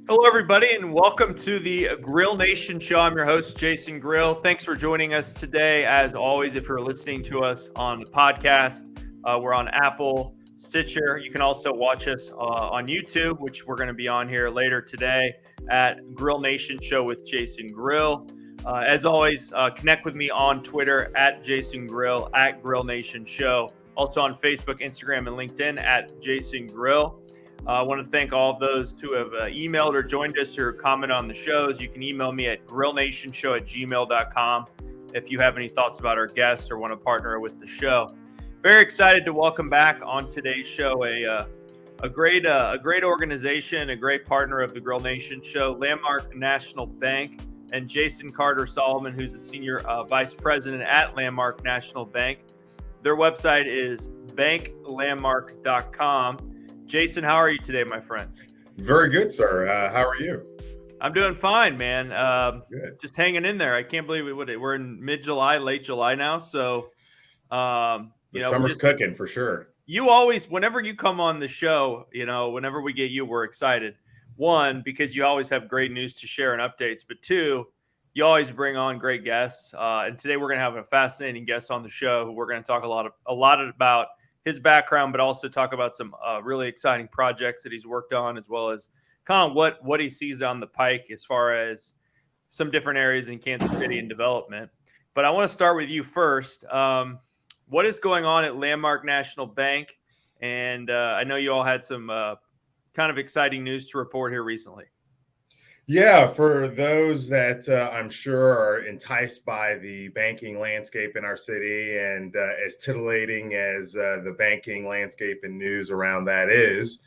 Hello, everybody, and welcome to the Grill Nation Show. I'm your host, Jason Grill. Thanks for joining us today. As always, if you're listening to us on the podcast, we're on Apple, Stitcher. You can also watch us on YouTube, which we're going to be on here later today at Grill Nation Show with Jason Grill. As always, connect with me on Twitter at Jason Grill, at Grill Nation Show. Also on Facebook, Instagram, and LinkedIn at Jason Grill. I want to thank all of those who have emailed or joined us or comment on the shows. You can email me at grillnationshow@gmail.com if you have any thoughts about our guests or want to partner with the show. Very excited to welcome back on today's show a great organization, a great partner of the Grill Nation Show, Landmark National Bank, and Jason Carter Solomon, who's the Senior Vice President at Landmark National Bank. Their website is banklandmark.com. Jason, how are you today, my friend? Very good, sir. How are you? I'm doing fine, man. Good. Just hanging in there. I can't believe we're in mid-July, late July now. So, Summer's cooking for sure. You always, whenever you come on the show, whenever we get you, we're excited. One, because you always have great news to share and updates. But two, you always bring on great guests. And today we're going to have a fascinating guest on the show who we're going to talk a lot about his background, but also talk about some really exciting projects that he's worked on, as well as kind of what he sees on the pike as far as some different areas in Kansas City and development. But I want to start with you first. What is going on at Landmark National Bank? And I know you all had some kind of exciting news to report here recently. Yeah, for those that I'm sure are enticed by the banking landscape in our city, and as titillating as the banking landscape and news around that is,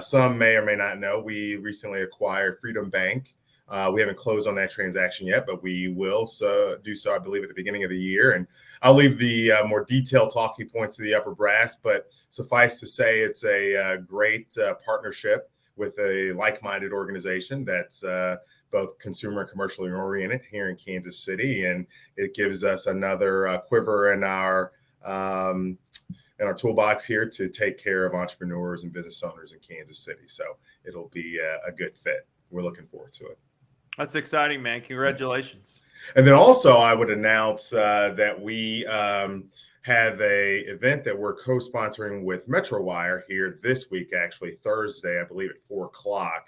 some may or may not know we recently acquired Freedom Bank. We haven't closed on that transaction yet, but we will do so, I believe, at the beginning of the year. And I'll leave the more detailed talking points to the upper brass, but suffice to say it's a great partnership with a like-minded organization that's both consumer and commercially oriented here in Kansas City, and it gives us another quiver in our toolbox here to take care of entrepreneurs and business owners in Kansas City. So it'll be a good fit. We're looking forward to it. That's exciting, man. Congratulations. And then also I would announce that we have a event that we're co-sponsoring with MetroWire here this week, actually Thursday, I believe at 4:00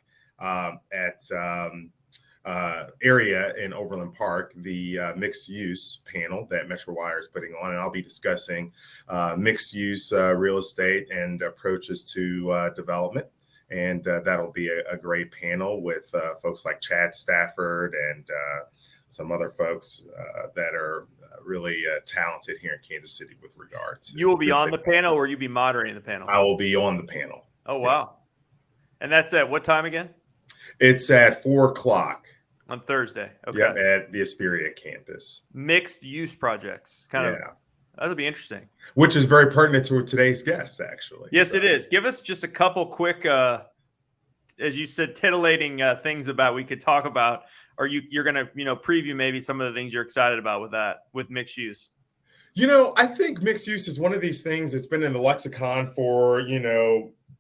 at area in Overland Park, the mixed use panel that MetroWire is putting on. And I'll be discussing mixed use real estate and approaches to development. And that'll be a great panel with folks like Chad Stafford and some other folks that are really talented here in Kansas City with regards. You will be on the panel, or you be moderating the panel? I will be on the panel. Oh, wow. And that's at what time again? It's at 4:00 on Thursday. Okay. Yeah, at the Hesperia campus. Mixed use projects. That'll be interesting. Which is very pertinent to today's guest, actually. Yes, it is. Give us just a couple quick, as you said, titillating things about we could talk about. Or you're going to, preview maybe some of the things you're excited about with mixed use? I think mixed use is one of these things that's been in the lexicon for,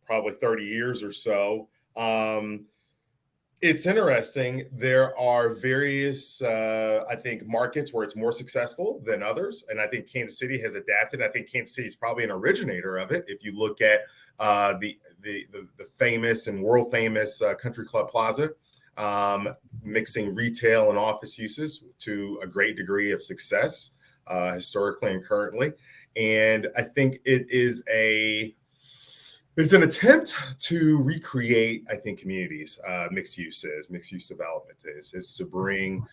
probably 30 years or so. It's interesting. There are various, I think, markets where it's more successful than others. And I think Kansas City has adapted. I think Kansas City is probably an originator of it. If you look at the famous and world famous Country Club Plaza, mixing retail and office uses to a great degree of success, historically and currently. And I think it's an attempt to recreate, I think, communities, mixed use development is to bring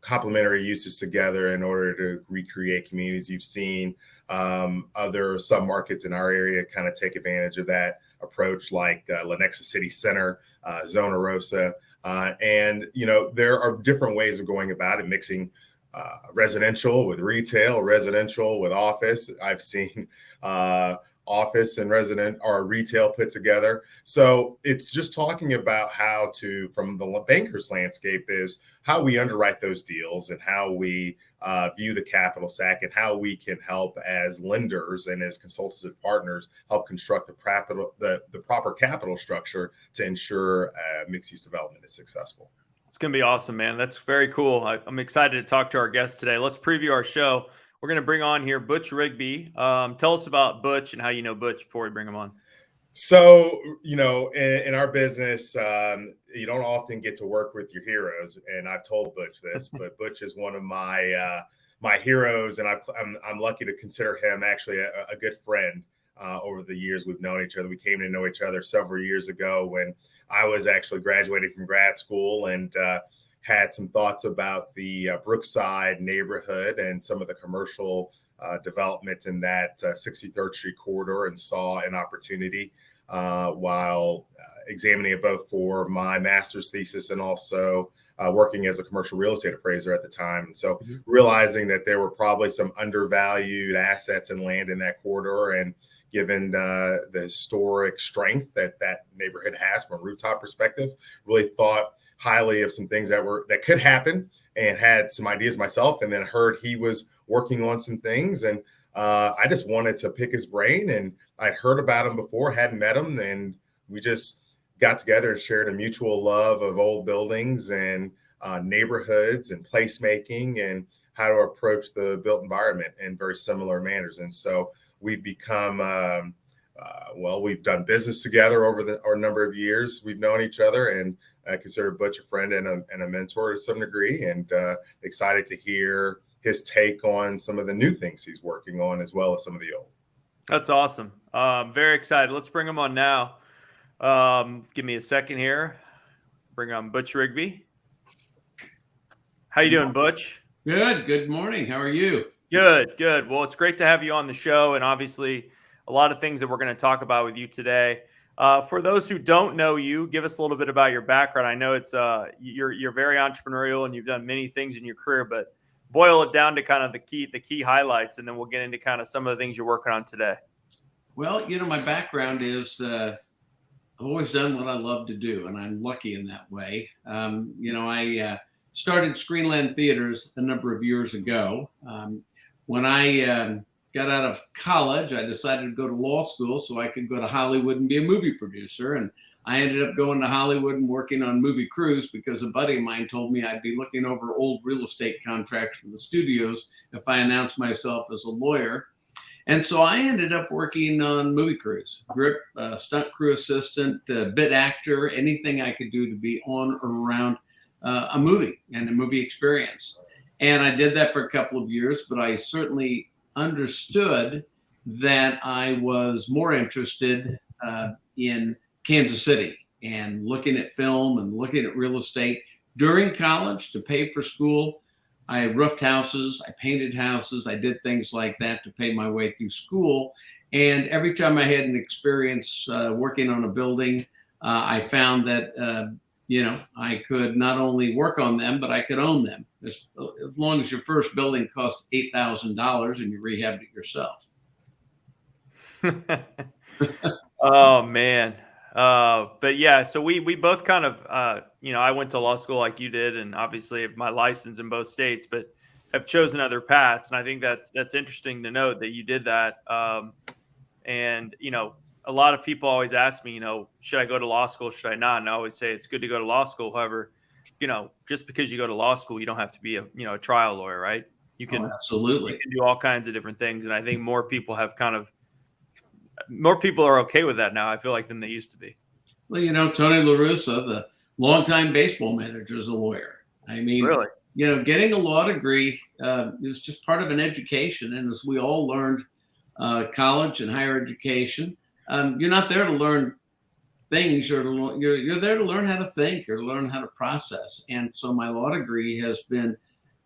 complementary uses together in order to recreate communities. You've seen other submarkets in our area kind of take advantage of that approach, like Lenexa City Center, Zona Rosa. And, there are different ways of going about it, mixing residential with retail, residential with office. I've seen office and resident or retail put together. So it's just talking about how to, from the banker's landscape, is how we underwrite those deals and how we view the capital stack and how we can help as lenders and as consultative partners help construct the proper capital structure to ensure mixed use development is successful. It's going to be awesome, man. That's very cool. I'm excited to talk to our guest today. Let's preview our show. We're going to bring on here Butch Rigby. Tell us about Butch and how you know Butch before we bring him on. So, in our business, you don't often get to work with your heroes. And I've told Butch this, but Butch is one of my heroes. And I'm lucky to consider him actually a good friend. Over the years, we've known each other. We came to know each other several years ago when I was actually graduating from grad school and had some thoughts about the Brookside neighborhood and some of the commercial development in that 63rd Street corridor, and saw an opportunity while examining it both for my master's thesis and also working as a commercial real estate appraiser at the time. And so realizing that there were probably some undervalued assets and land in that corridor, and given the historic strength that neighborhood has from a rooftop perspective, really thought highly of some things that could happen, and had some ideas myself, and then heard he was working on some things. And I just wanted to pick his brain, and I'd heard about him before, hadn't met him. And we just got together and shared a mutual love of old buildings and neighborhoods and placemaking and how to approach the built environment in very similar manners. And so we've become, we've done business together over our number of years. We've known each other, and I consider Butch a friend and a mentor to some degree, and excited to hear his take on some of the new things he's working on, as well as some of the old. That's awesome. Very excited. Let's bring him on now. Give me a second here. Bring on Butch Rigby. How you doing, Butch? Good. Good morning. How are you? Good. Well, it's great to have you on the show, and obviously a lot of things that we're going to talk about with you today. For those who don't know you, give us a little bit about your background. I know it's you're very entrepreneurial and you've done many things in your career, but boil it down to kind of the key highlights, and then we'll get into kind of some of the things you're working on today. Well, my background is I've always done what I love to do, and I'm lucky in that way. I started Screenland Theaters a number of years ago. When I got out of college, I decided to go to law school so I could go to Hollywood and be a movie producer. And I ended up going to Hollywood and working on movie crews because a buddy of mine told me I'd be looking over old real estate contracts for the studios if I announced myself as a lawyer. And so I ended up working on movie crews, grip, stunt crew assistant, bit actor, anything I could do to be on or around a movie and a movie experience. And I did that for a couple of years, but I certainly understood that I was more interested in Kansas City and looking at film and looking at real estate. During college, to pay for school, I roofed houses, I painted houses, I did things like that to pay my way through school. And every time I had an experience working on a building, I found that I could not only work on them, but I could own them. As long as your first building cost $8,000 and you rehabbed it yourself. Oh man. But yeah, so we both kind of, I went to law school like you did, and obviously have my license in both states, but have chosen other paths. And I think that's interesting to note that you did that. And a lot of people always ask me, should I go to law school? Should I not? And I always say it's good to go to law school. However, just because you go to law school, you don't have to be a trial lawyer, right? You can absolutely. You can do all kinds of different things. And I think more people are okay with that now, I feel like, than they used to be. Well, Tony La Russa, the longtime baseball manager, is a lawyer. I mean, really? Getting a law degree is just part of an education. And as we all learned, college and higher education, you're not there to learn things. You're there to learn how to think or learn how to process. And so my law degree has been,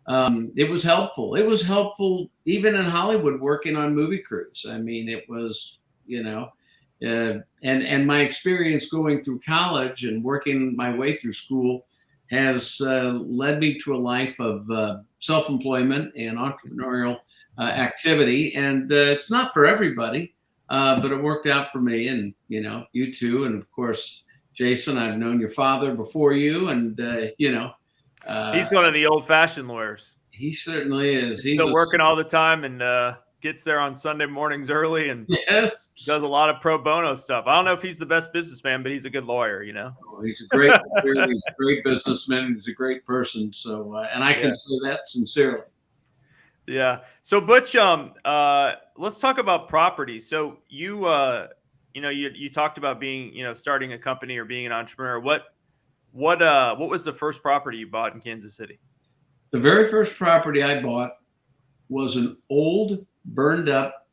it was helpful. It was helpful even in Hollywood working on movie crews. I mean, it was, and my experience going through college and working my way through school has led me to a life of self-employment and entrepreneurial activity. And it's not for everybody. but it worked out for me, and you too, and of course, Jason. I've known your father before you, and he's one of the old-fashioned lawyers. He certainly is. He's still working all the time, and gets there on Sunday mornings early, and yes, does a lot of pro bono stuff. I don't know if he's the best businessman, but he's a good lawyer. Oh, he's a great lawyer, he's a great businessman. He's a great person. So, and I can say that sincerely. Yeah. So Butch, let's talk about property. So you talked about being, starting a company or being an entrepreneur. What was the first property you bought in Kansas City? The very first property I bought was an old, burned up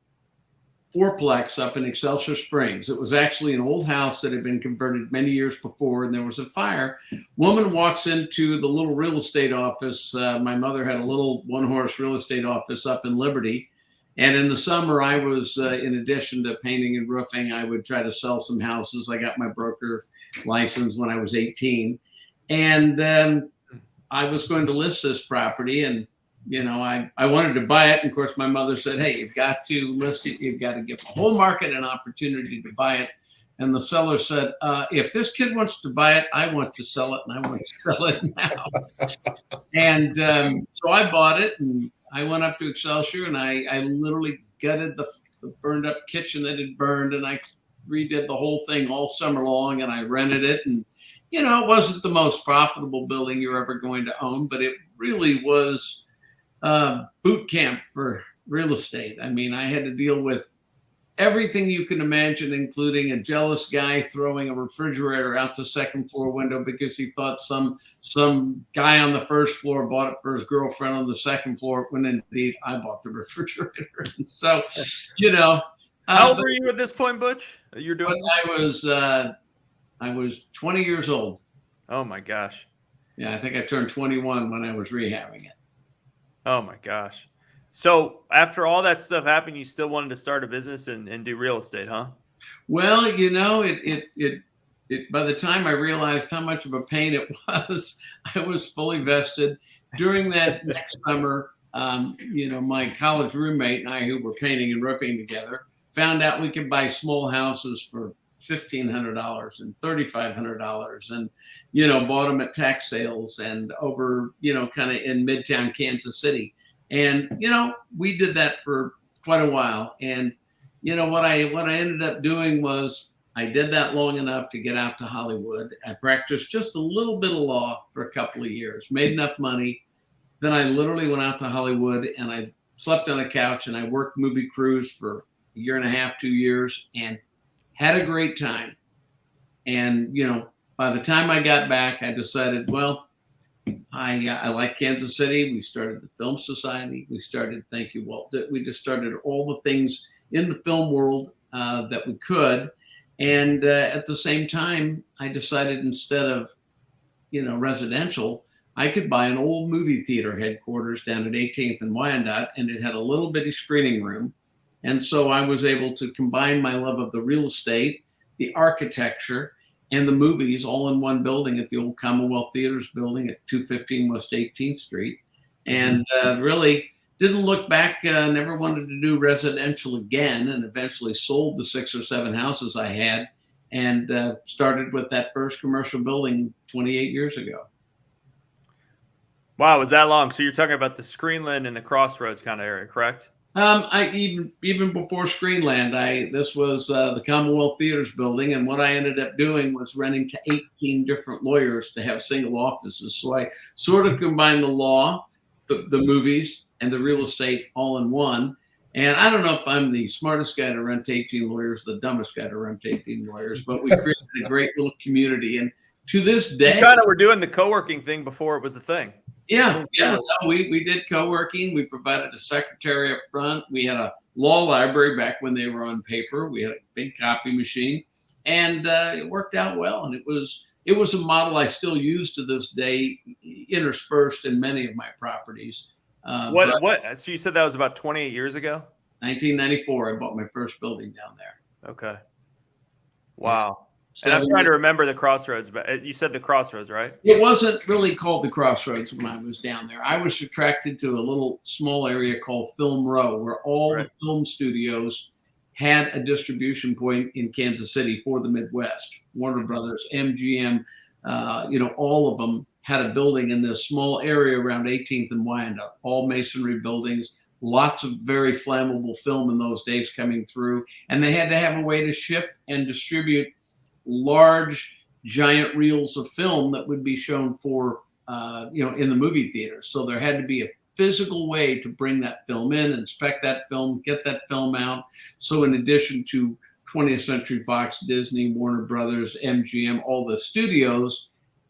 fourplex up in Excelsior Springs. It was actually an old house that had been converted many years before, and there was a fire. Woman walks into the little real estate office. My mother had a little one-horse real estate office up in Liberty. And in the summer, I was, in addition to painting and roofing, I would try to sell some houses. I got my broker license when I was 18. And I was going to list this property, and I wanted to buy it. And of course, my mother said, hey, you've got to list it. You've got to give the whole market an opportunity to buy it. And the seller said, if this kid wants to buy it, I want to sell it, and I want to sell it now. And so I bought it, and I went up to Excelsior, and I literally gutted the burned up kitchen that had burned, and I redid the whole thing all summer long, and I rented it. And, it wasn't the most profitable building you're ever going to own, but it really was boot camp for real estate. I mean, I had to deal with everything you can imagine, including a jealous guy throwing a refrigerator out the second floor window because he thought some guy on the first floor bought it for his girlfriend on the second floor, when indeed I bought the refrigerator. So, how old were you at this point, Butch? You're doing? I was 20 years old. Oh my gosh. Yeah, I think I turned 21 when I was rehabbing it. Oh my gosh. So after all that stuff happened, you still wanted to start a business and do real estate, huh? Well, it by the time I realized how much of a pain it was, I was fully vested. During that next summer, my college roommate and I, who were painting and roofing together, found out we could buy small houses for $1,500 and $3,500, and bought them at tax sales and over kind of in Midtown Kansas City. And we did that for quite a while. And what I ended up doing was I did that long enough to get out to Hollywood. I practiced just a little bit of law for a couple of years, made enough money. Then I literally went out to Hollywood, and I slept on a couch, and I worked movie crews for a year and a half, 2 years, and had a great time. And, by the time I got back, I decided, well, I like Kansas City. We started the Film Society. We started Thank You, Walt. We just started all the things in the film world that we could. And at the same time, I decided instead of, residential, I could buy an old movie theater headquarters down at 18th and Wyandotte, and it had a little bitty screening room. And so I was able to combine my love of the real estate, the architecture, and the movies all in one building at the old Commonwealth Theaters building at 215 West 18th Street. And really didn't look back, never wanted to do residential again, and eventually sold the 6 or 7 houses I had, and started with that first commercial building 28 years ago. Wow, was that long? So you're talking about the Screenland and the Crossroads kind of area, correct? I even before Screenland, this was the Commonwealth Theaters building, and what I ended up doing was renting to 18 different lawyers to have single offices. So I sort of combined the law, the movies, and the real estate all in one. And I don't know if I'm the smartest guy to rent 18 lawyers, the dumbest guy to rent 18 lawyers, but we created a great little community. And to this day, you kind of were doing the co-working thing before it was a thing. Yeah. No, we did co-working. We provided a secretary up front. We had a law library back when they were on paper. We had a big copy machine, and it worked out well. And it was a model I still use to this day, interspersed in many of my properties. What? So you said that was about 28 years ago? 1994. I bought my first building down there. Okay. Wow. And I'm trying to remember the Crossroads, but you said the Crossroads, right? It wasn't really called the Crossroads when I was down there. I was attracted to a little small area called Film Row, where all the film studios had a distribution point in Kansas City for the Midwest. Warner Brothers, MGM, all of them had a building in this small area around 18th and Wyandotte, all masonry buildings, lots of very flammable film in those days coming through. And they had to have a way to ship and distribute large, giant reels of film that would be shown for, in the movie theaters. So there had to be a physical way to bring that film in, inspect that film, get that film out. So in addition to 20th Century Fox, Disney, Warner Brothers, MGM, all the studios,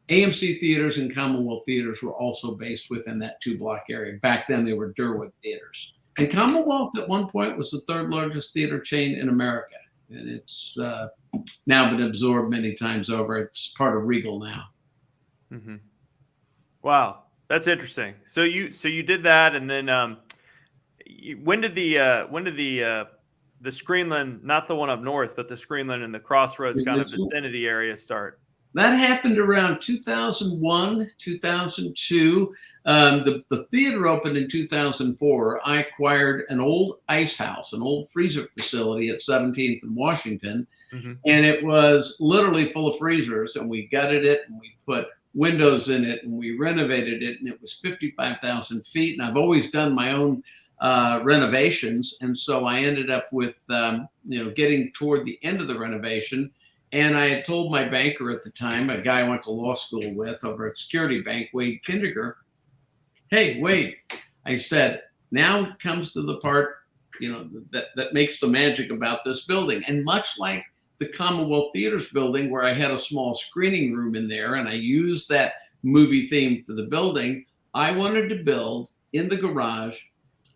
AMC theaters and Commonwealth theaters were also based within that 2-block area. Back then, they were Durwood theaters. And Commonwealth at one point was the 3rd largest theater chain in America. And it's now been absorbed many times over. It's part of Regal now. Mm-hmm. Wow, that's interesting. So you did that, and then when did the Screenland, not the one up north, but the Screenland and the Crossroads kind of vicinity area start? That happened around 2001, 2002. The theater opened in 2004. I acquired an old ice house, an old freezer facility at 17th and Washington. Mm-hmm. And it was literally full of freezers. And we gutted it and we put windows in it and we renovated it. And it was 55,000 feet. And I've always done my own renovations. And so I ended up with, getting toward the end of the renovation. And I had told my banker at the time, a guy I went to law school with over at Security Bank, Wade Kindiger, hey, Wade, I said, now comes to the part, that makes the magic about this building. And much like the Commonwealth Theaters building, where I had a small screening room in there, and I used that movie theme for the building, I wanted to build in the garage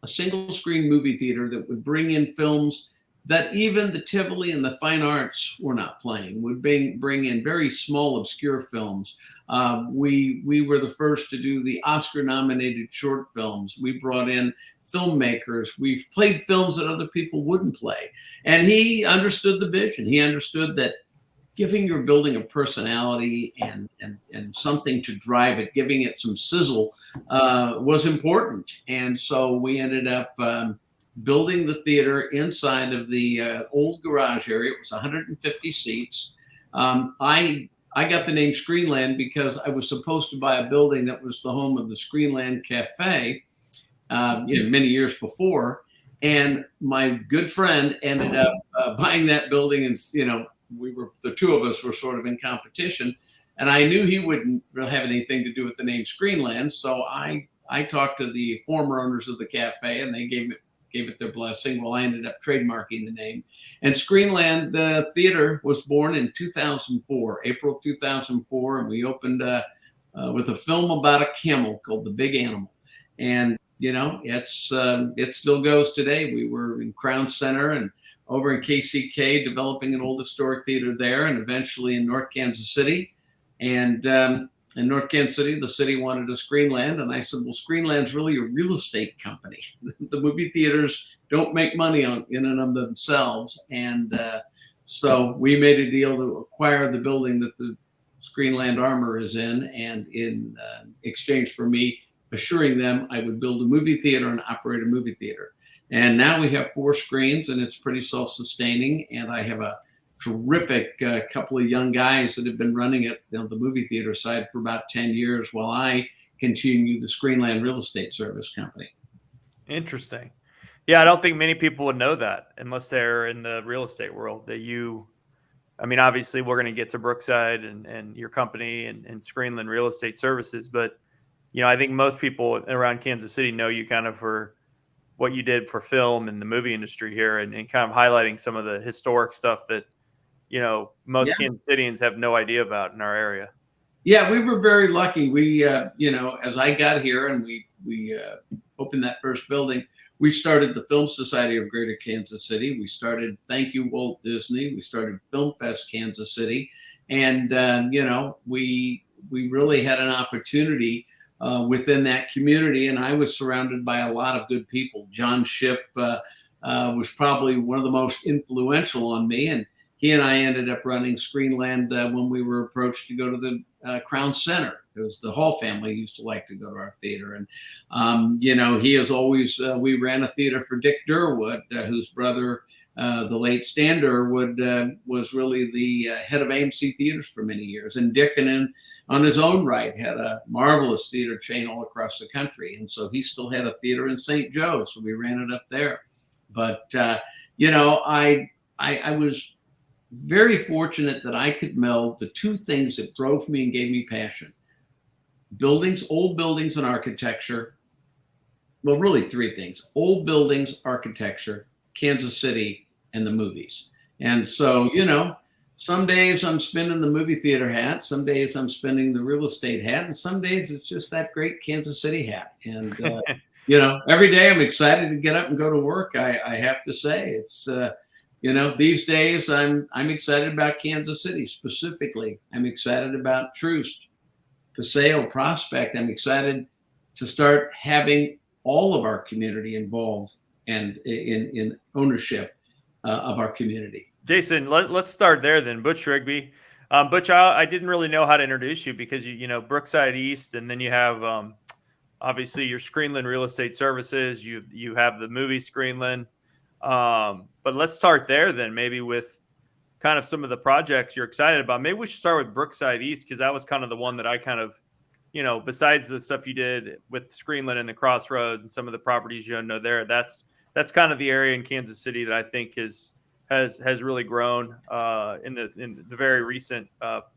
a single screen movie theater that would bring in films that even the Tivoli and the Fine Arts were not playing, would bring in very small, obscure films. We were the first to do the Oscar-nominated short films. We brought in filmmakers. We've played films that other people wouldn't play. And he understood the vision. He understood that giving your building a personality and something to drive it, giving it some sizzle was important. And so we ended up building the theater inside of the old garage area. It was 150 seats. I got the name Screenland because I was supposed to buy a building that was the home of the Screenland Cafe, many years before. And my good friend ended up buying that building, and the two of us were sort of in competition. And I knew he wouldn't really have anything to do with the name Screenland, so I talked to the former owners of the cafe, and they gave it their blessing. Well, I ended up trademarking the name. And Screenland Theater was born in 2004, April 2004. And we opened with a film about a camel called The Big Animal. And, it still goes today. We were in Crown Center and over in KCK, developing an old historic theater there, and eventually in North Kansas City. And in North Kansas City, the city wanted a Screenland. And I said, well, Screenland's really a real estate company. The movie theaters don't make money in and of themselves. And so we made a deal to acquire the building that the Screenland Armor is in. And in exchange for me assuring them I would build a movie theater and operate a movie theater. And now we have 4 screens, and it's pretty self-sustaining. And I have a terrific couple of young guys that have been running it, the movie theater side, for about 10 years while I continue the Screenland Real Estate Service Company. Interesting. Yeah, I don't think many people would know that unless they're in the real estate world. Obviously we're going to get to Brookside and your company and Screenland Real Estate Services, but I think most people around Kansas City know you kind of for what you did for film and the movie industry here, and kind of highlighting some of the historic stuff that most Kansas Citians have no idea about in our area. Yeah, we were very lucky. We, as I got here and we opened that first building, we started the Film Society of Greater Kansas City. We started Thank You Walt Disney. We started Film Fest Kansas City, and we really had an opportunity within that community, and I was surrounded by a lot of good people. John Shipp was probably one of the most influential on me, and he and I ended up running Screenland when we were approached to go to the Crown Center. It was the Hall family used to like to go to our theater. And, he has always, we ran a theater for Dick Durwood, whose brother The late Stander was really the head of AMC Theaters for many years. And Dick, on his own right, had a marvelous theater chain all across the country. And so he still had a theater in St. Joe, so we ran it up there. But, I was very fortunate that I could meld the two things that drove me and gave me passion. Old buildings and architecture. Well, really three things: old buildings, architecture, Kansas City, and the movies. And so, some days I'm spinning the movie theater hat, some days I'm spinning the real estate hat, and some days it's just that great Kansas City hat. And, every day I'm excited to get up and go to work. I have to say it's, these days I'm excited about Kansas City specifically. I'm excited about Troost, Paseo, Prospect. I'm excited to start having all of our community involved and in ownership of our community. Jason, let's start there then. Butch Rigby. Butch, I didn't really know how to introduce you because Brookside East, and then you have obviously your Screenland Real Estate Services. You have the movie Screenland. But let's start there then, maybe with kind of some of the projects you're excited about. Maybe we should start with Brookside East, because that was kind of the one that I kind of, besides the stuff you did with Screenland and the Crossroads and some of the properties you know there, that's kind of the area in Kansas City that I think has really grown in the very recent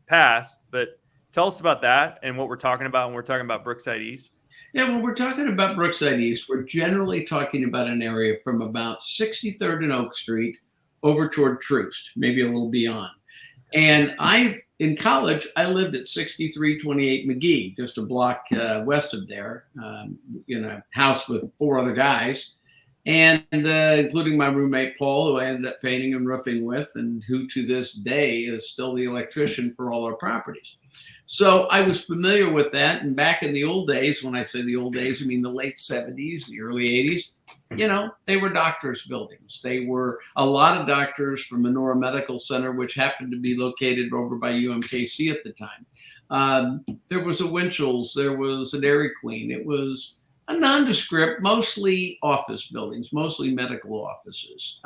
past. But tell us about that and what we're talking about when we're talking about Brookside East. Yeah, when we're talking about Brookside East, we're generally talking about an area from about 63rd and Oak Street over toward Troost, maybe a little beyond. And in college, I lived at 6328 McGee, just a block west of there, in a house with four other guys, and including my roommate, Paul, who I ended up painting and roofing with, and who to this day is still the electrician for all our properties. So I was familiar with that. And back in the old days, when I say the old days, I mean the late 70s, the early 80s, they were doctors' buildings. They were a lot of doctors from Menora Medical Center, which happened to be located over by UMKC at the time. There was a Winchell's, there was a Dairy Queen. It was a nondescript, mostly office buildings, mostly medical offices.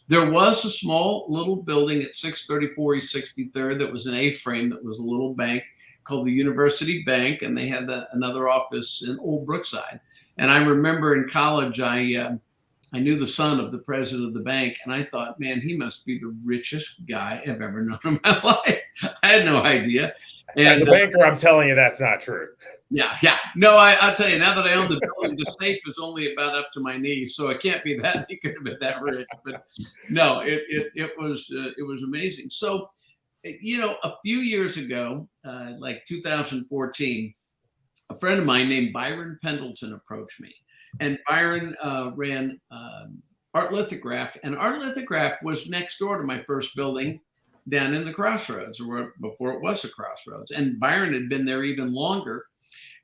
There was a small little building at 634 East 63rd that was an A-frame, that was a little bank called the University Bank, and they had another office in Old Brookside. And I remember in college, I knew the son of the president of the bank, and I thought, man, he must be the richest guy I've ever known in my life. I had no idea. And, as a banker, I'm telling you that's not true. Yeah. No, I'll tell you, now that I own the building, the safe is only about up to my knees, so it can't be that. He could have been that rich, but no, it was amazing. So, a few years ago, like 2014, a friend of mine named Byron Pendleton approached me, and Byron ran Art Lithograph, and Art Lithograph was next door to my first building down in the Crossroads, or before it was the Crossroads. And Byron had been there even longer.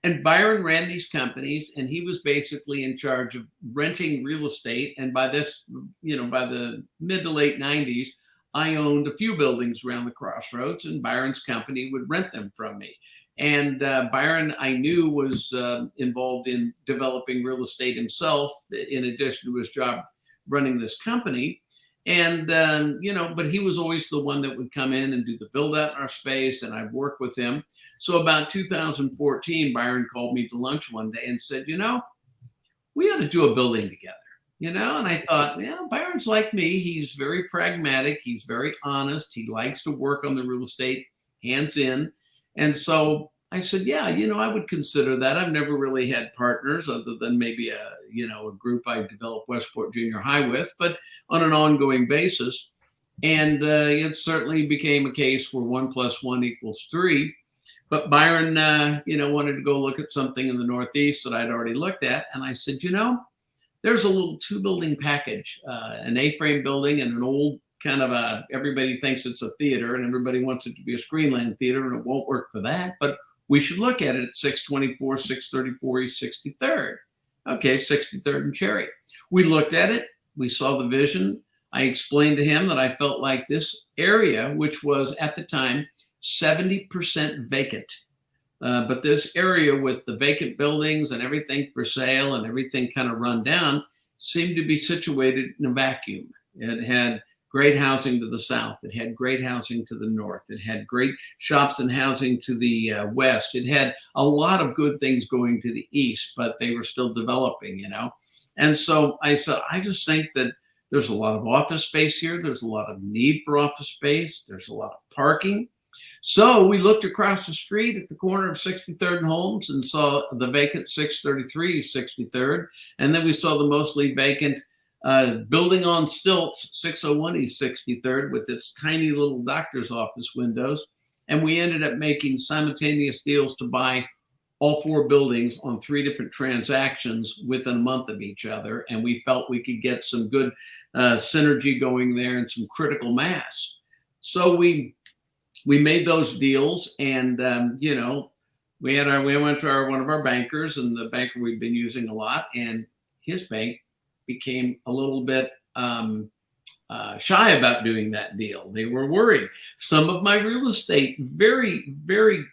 And Byron ran these companies, and he was basically in charge of renting real estate. And by this, by the mid to late 90s, I owned a few buildings around the Crossroads, and Byron's company would rent them from me. And Byron, I knew, was involved in developing real estate himself, in addition to his job running this company. And, but he was always the one that would come in and do the build out in our space, and I'd work with him. So about 2014, Byron called me to lunch one day and said, we ought to do a building together, and I thought, Byron's like me. He's very pragmatic. He's very honest. He likes to work on the real estate hands in. And so I said, I would consider that. I've never really had partners other than maybe a group I developed Westport Junior High with, but on an ongoing basis. And it certainly became a case where 1 + 1 = 3. But Byron, wanted to go look at something in the Northeast that I'd already looked at. And I said, there's a little 2-building package, an A-frame building and an old kind of everybody thinks it's a theater and everybody wants it to be a Screenland theater, and it won't work for that. But we should look at it at 624, 634 East 63rd. Okay, 63rd and Cherry. We looked at it. We saw the vision. I explained to him that I felt like this area, which was at the time 70% vacant, but this area with the vacant buildings and everything for sale and everything kind of run down seemed to be situated in a vacuum. It had great housing to the south. It had great housing to the north. It had great shops and housing to the west. It had a lot of good things going to the east, but they were still developing, And so I said, I just think that there's a lot of office space here. There's a lot of need for office space. There's a lot of parking. So we looked across the street at the corner of 63rd and Holmes and saw the vacant 633 63rd. And then we saw the mostly vacant building on stilts, 601 East 63rd, with its tiny little doctor's office windows. And we ended up making simultaneous deals to buy all 4 buildings on 3 different transactions within a month of each other. And we felt we could get some good synergy going there and some critical mass. So we made those deals, and we went to one of our bankers, and the banker we've been using a lot, and his bank became a little bit shy about doing that deal. They were worried. Some of my real estate, very, very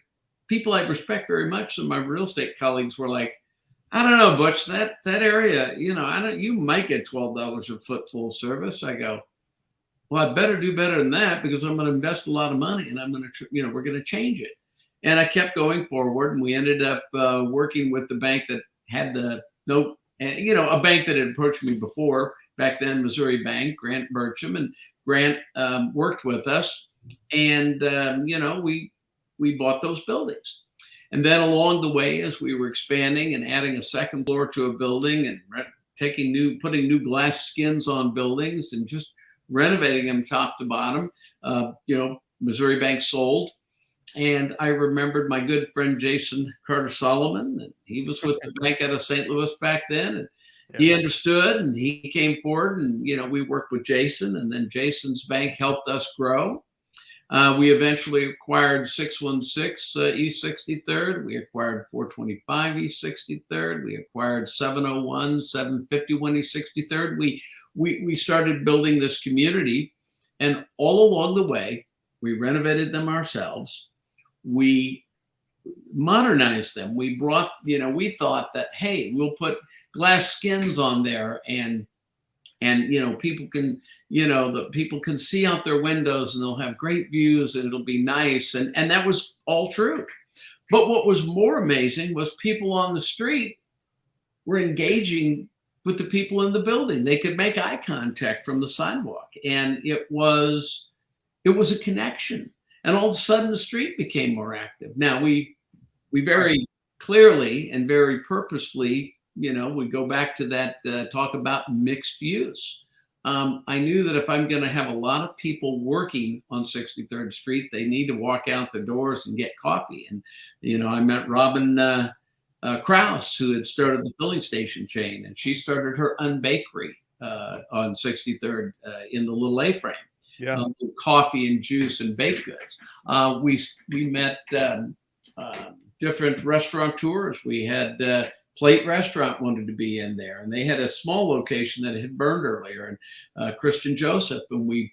people I respect very much, some of my real estate colleagues were like, I don't know, Butch, that area, you might get $12 a foot full service. I go, well, I better do better than that, because I'm going to invest a lot of money, and I'm going to, we're going to change it. And I kept going forward, and we ended up working with the bank that had a bank that had approached me before, back then, Missouri Bank, Grant Burcham, and Grant worked with us, and we bought those buildings. And then along the way, as we were expanding and adding a second floor to a building and putting new glass skins on buildings and just renovating them top to bottom, Missouri Bank sold. And I remembered my good friend Jason Carter Solomon, and he was with the bank out of St. Louis back then. And he understood, and he came forward, and we worked with Jason, and then Jason's bank helped us grow. We eventually acquired 616 East 63rd. We acquired 425 East 63rd. We acquired 701, 751 East 63rd. We started building this community, and all along the way, we renovated them ourselves. We modernized them. We brought, we thought that, hey, we'll put glass skins on there, and people can, the people can see out their windows, and they'll have great views, and it'll be nice. And that was all true. But what was more amazing was people on the street were engaging with the people in the building. They could make eye contact from the sidewalk, and it was a connection. And all of a sudden, the street became more active. Now, we very clearly and very purposefully, we go back to that talk about mixed use. I knew that if I'm going to have a lot of people working on 63rd Street, they need to walk out the doors and get coffee. And, I met Robin Krause, who had started the filling station chain, and she started her unbakery on 63rd in the little A-frame. Yeah, coffee and juice and baked goods. We met different restaurateurs. We had Plate Restaurant wanted to be in there, and they had a small location that had burned earlier, and Christian Joseph, and we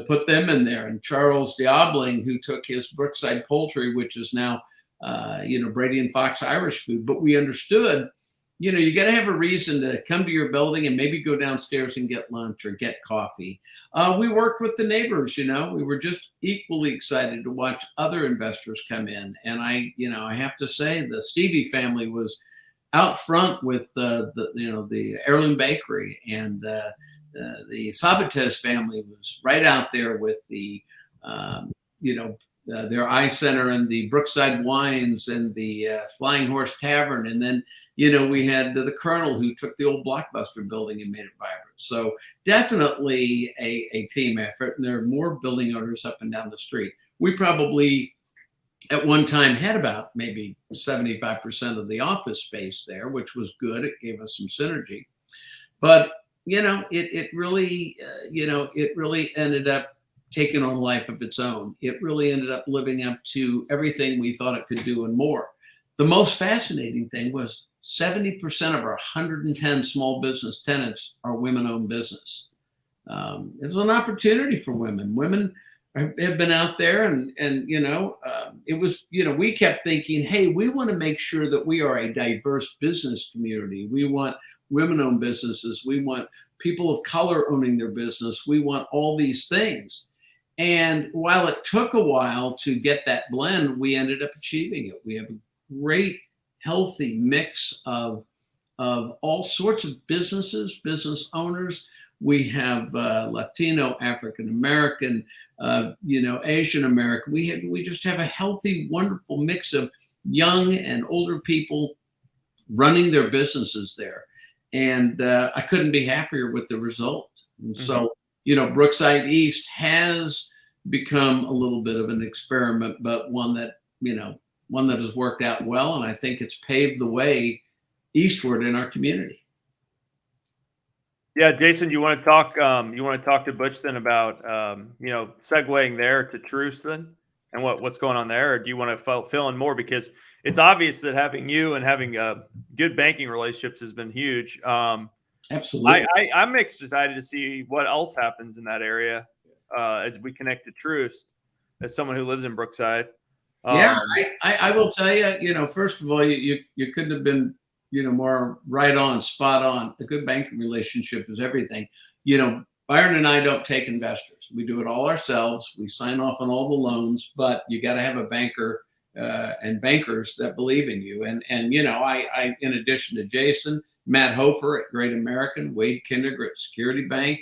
put them in there. And Charles Diabling, who took his Brookside Poultry, which is now Brady and Fox Irish Food. But we understood, you got to have a reason to come to your building and maybe go downstairs and get lunch or get coffee. We worked with the neighbors. We were just equally excited to watch other investors come in. And I have to say, the Stevie family was out front with the Heirloom Bakery, and the Sabates family was right out there with the their eye center and the Brookside Wines and the Flying Horse Tavern. And then, we had the Colonel, who took the old Blockbuster building and made it vibrant. So definitely a team effort. And there are more building owners up and down the street. We probably at one time had about maybe 75% of the office space there, which was good. It gave us some synergy. But, it really ended up taken on a life of its own. It really ended up living up to everything we thought it could do and more. The most fascinating thing was 70% of our 110 small business tenants are women-owned business. It's an opportunity for women. Women have been out there, and it was, we kept thinking, hey, we want to make sure that we are a diverse business community. We want women-owned businesses. We want people of color owning their business. We want all these things. And while it took a while to get that blend, we ended up achieving it. We have a great, healthy mix of all sorts of businesses, business owners. We have Latino, African American, Asian American. We just have a healthy, wonderful mix of young and older people running their businesses there. And I couldn't be happier with the result. And so, Brookside East has become a little bit of an experiment, but one that has worked out well. And I think it's paved the way eastward in our community. Yeah, Jason, you want to talk to Butch then about segueing there to Troost then and what's going on there, or do you want to fill in more, because it's obvious that having you and having good banking relationships has been huge. Absolutely. I'm excited to see what else happens in that area as we connect to Troost, as someone who lives in Brookside. I will tell you, first of all, you couldn't have been more right on, spot on. A good banking relationship is everything. Byron and I don't take investors. We do it all ourselves. We sign off on all the loans, but you got to have a banker and bankers that believe in you. And I in addition to Jason, Matt Hofer at Great American, Wade Kinderger at Security Bank,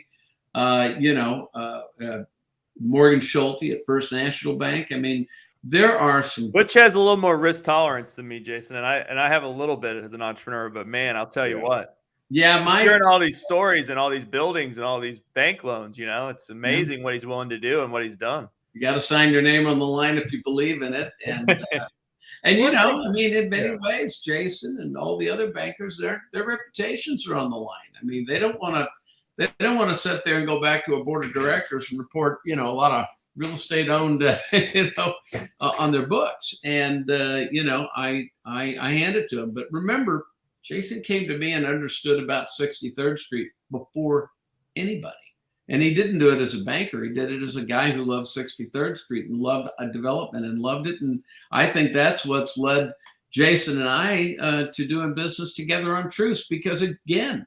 Morgan Schulte at First National Bank. I mean, there are some. Butch has a little more risk tolerance than me, Jason, and I have a little bit as an entrepreneur. But man, I'll tell you what. Yeah, hearing all these stories and all these buildings and all these bank loans, it's amazing what he's willing to do and what he's done. You got to sign your name on the line if you believe in it, and in many ways, Jason and all the other bankers, their reputations are on the line. I mean, they don't want to sit there and go back to a board of directors and report, a lot of real estate owned, on their books. And, I hand it to them. But remember, Jason came to me and understood about 63rd Street before anybody. And he didn't do it as a banker. He did it as a guy who loved 63rd Street and loved a development and loved it. And I think that's what's led Jason and I to doing business together on Troost. Because again,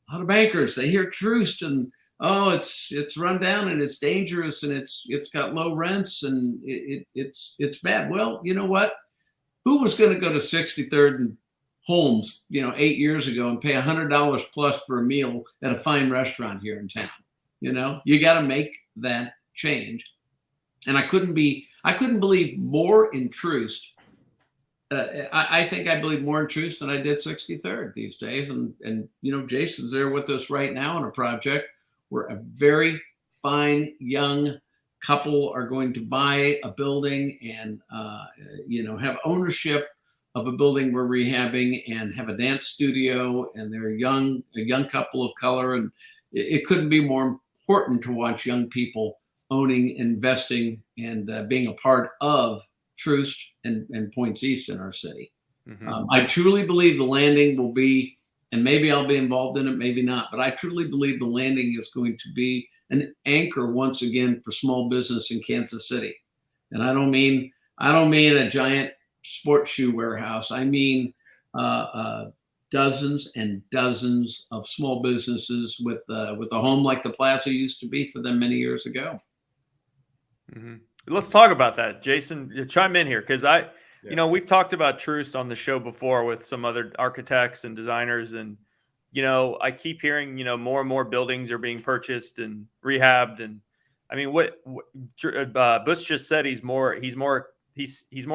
a lot of bankers, they hear Troost and, it's run down and it's dangerous and it's got low rents and it's bad. Well, you know what? Who was going to go to 63rd and Holmes, 8 years ago and pay $100 plus for a meal at a fine restaurant here in town? You got to make that change. And I couldn't believe more in Troost. I think I believe more in Troost than I did 63rd these days. And Jason's there with us right now on a project where a very fine young couple are going to buy a building and, have ownership of a building we're rehabbing and have a dance studio, and they're a young couple of color. And it couldn't be more important to watch young people owning, investing, and being a part of Troost and Points East in our city. Mm-hmm. I truly believe the landing will be, and maybe I'll be involved in it, maybe not, but I truly believe the landing is going to be an anchor once again for small business in Kansas City. And I don't mean a giant sports shoe warehouse. I mean dozens and dozens of small businesses with a home like the Plaza used to be for them many years ago. Mm-hmm. Let's talk about that, Jason. Chime in here, because we've talked about Troost on the show before with some other architects and designers, and I keep hearing more and more buildings are being purchased and rehabbed, and I mean what Butch just said, he's more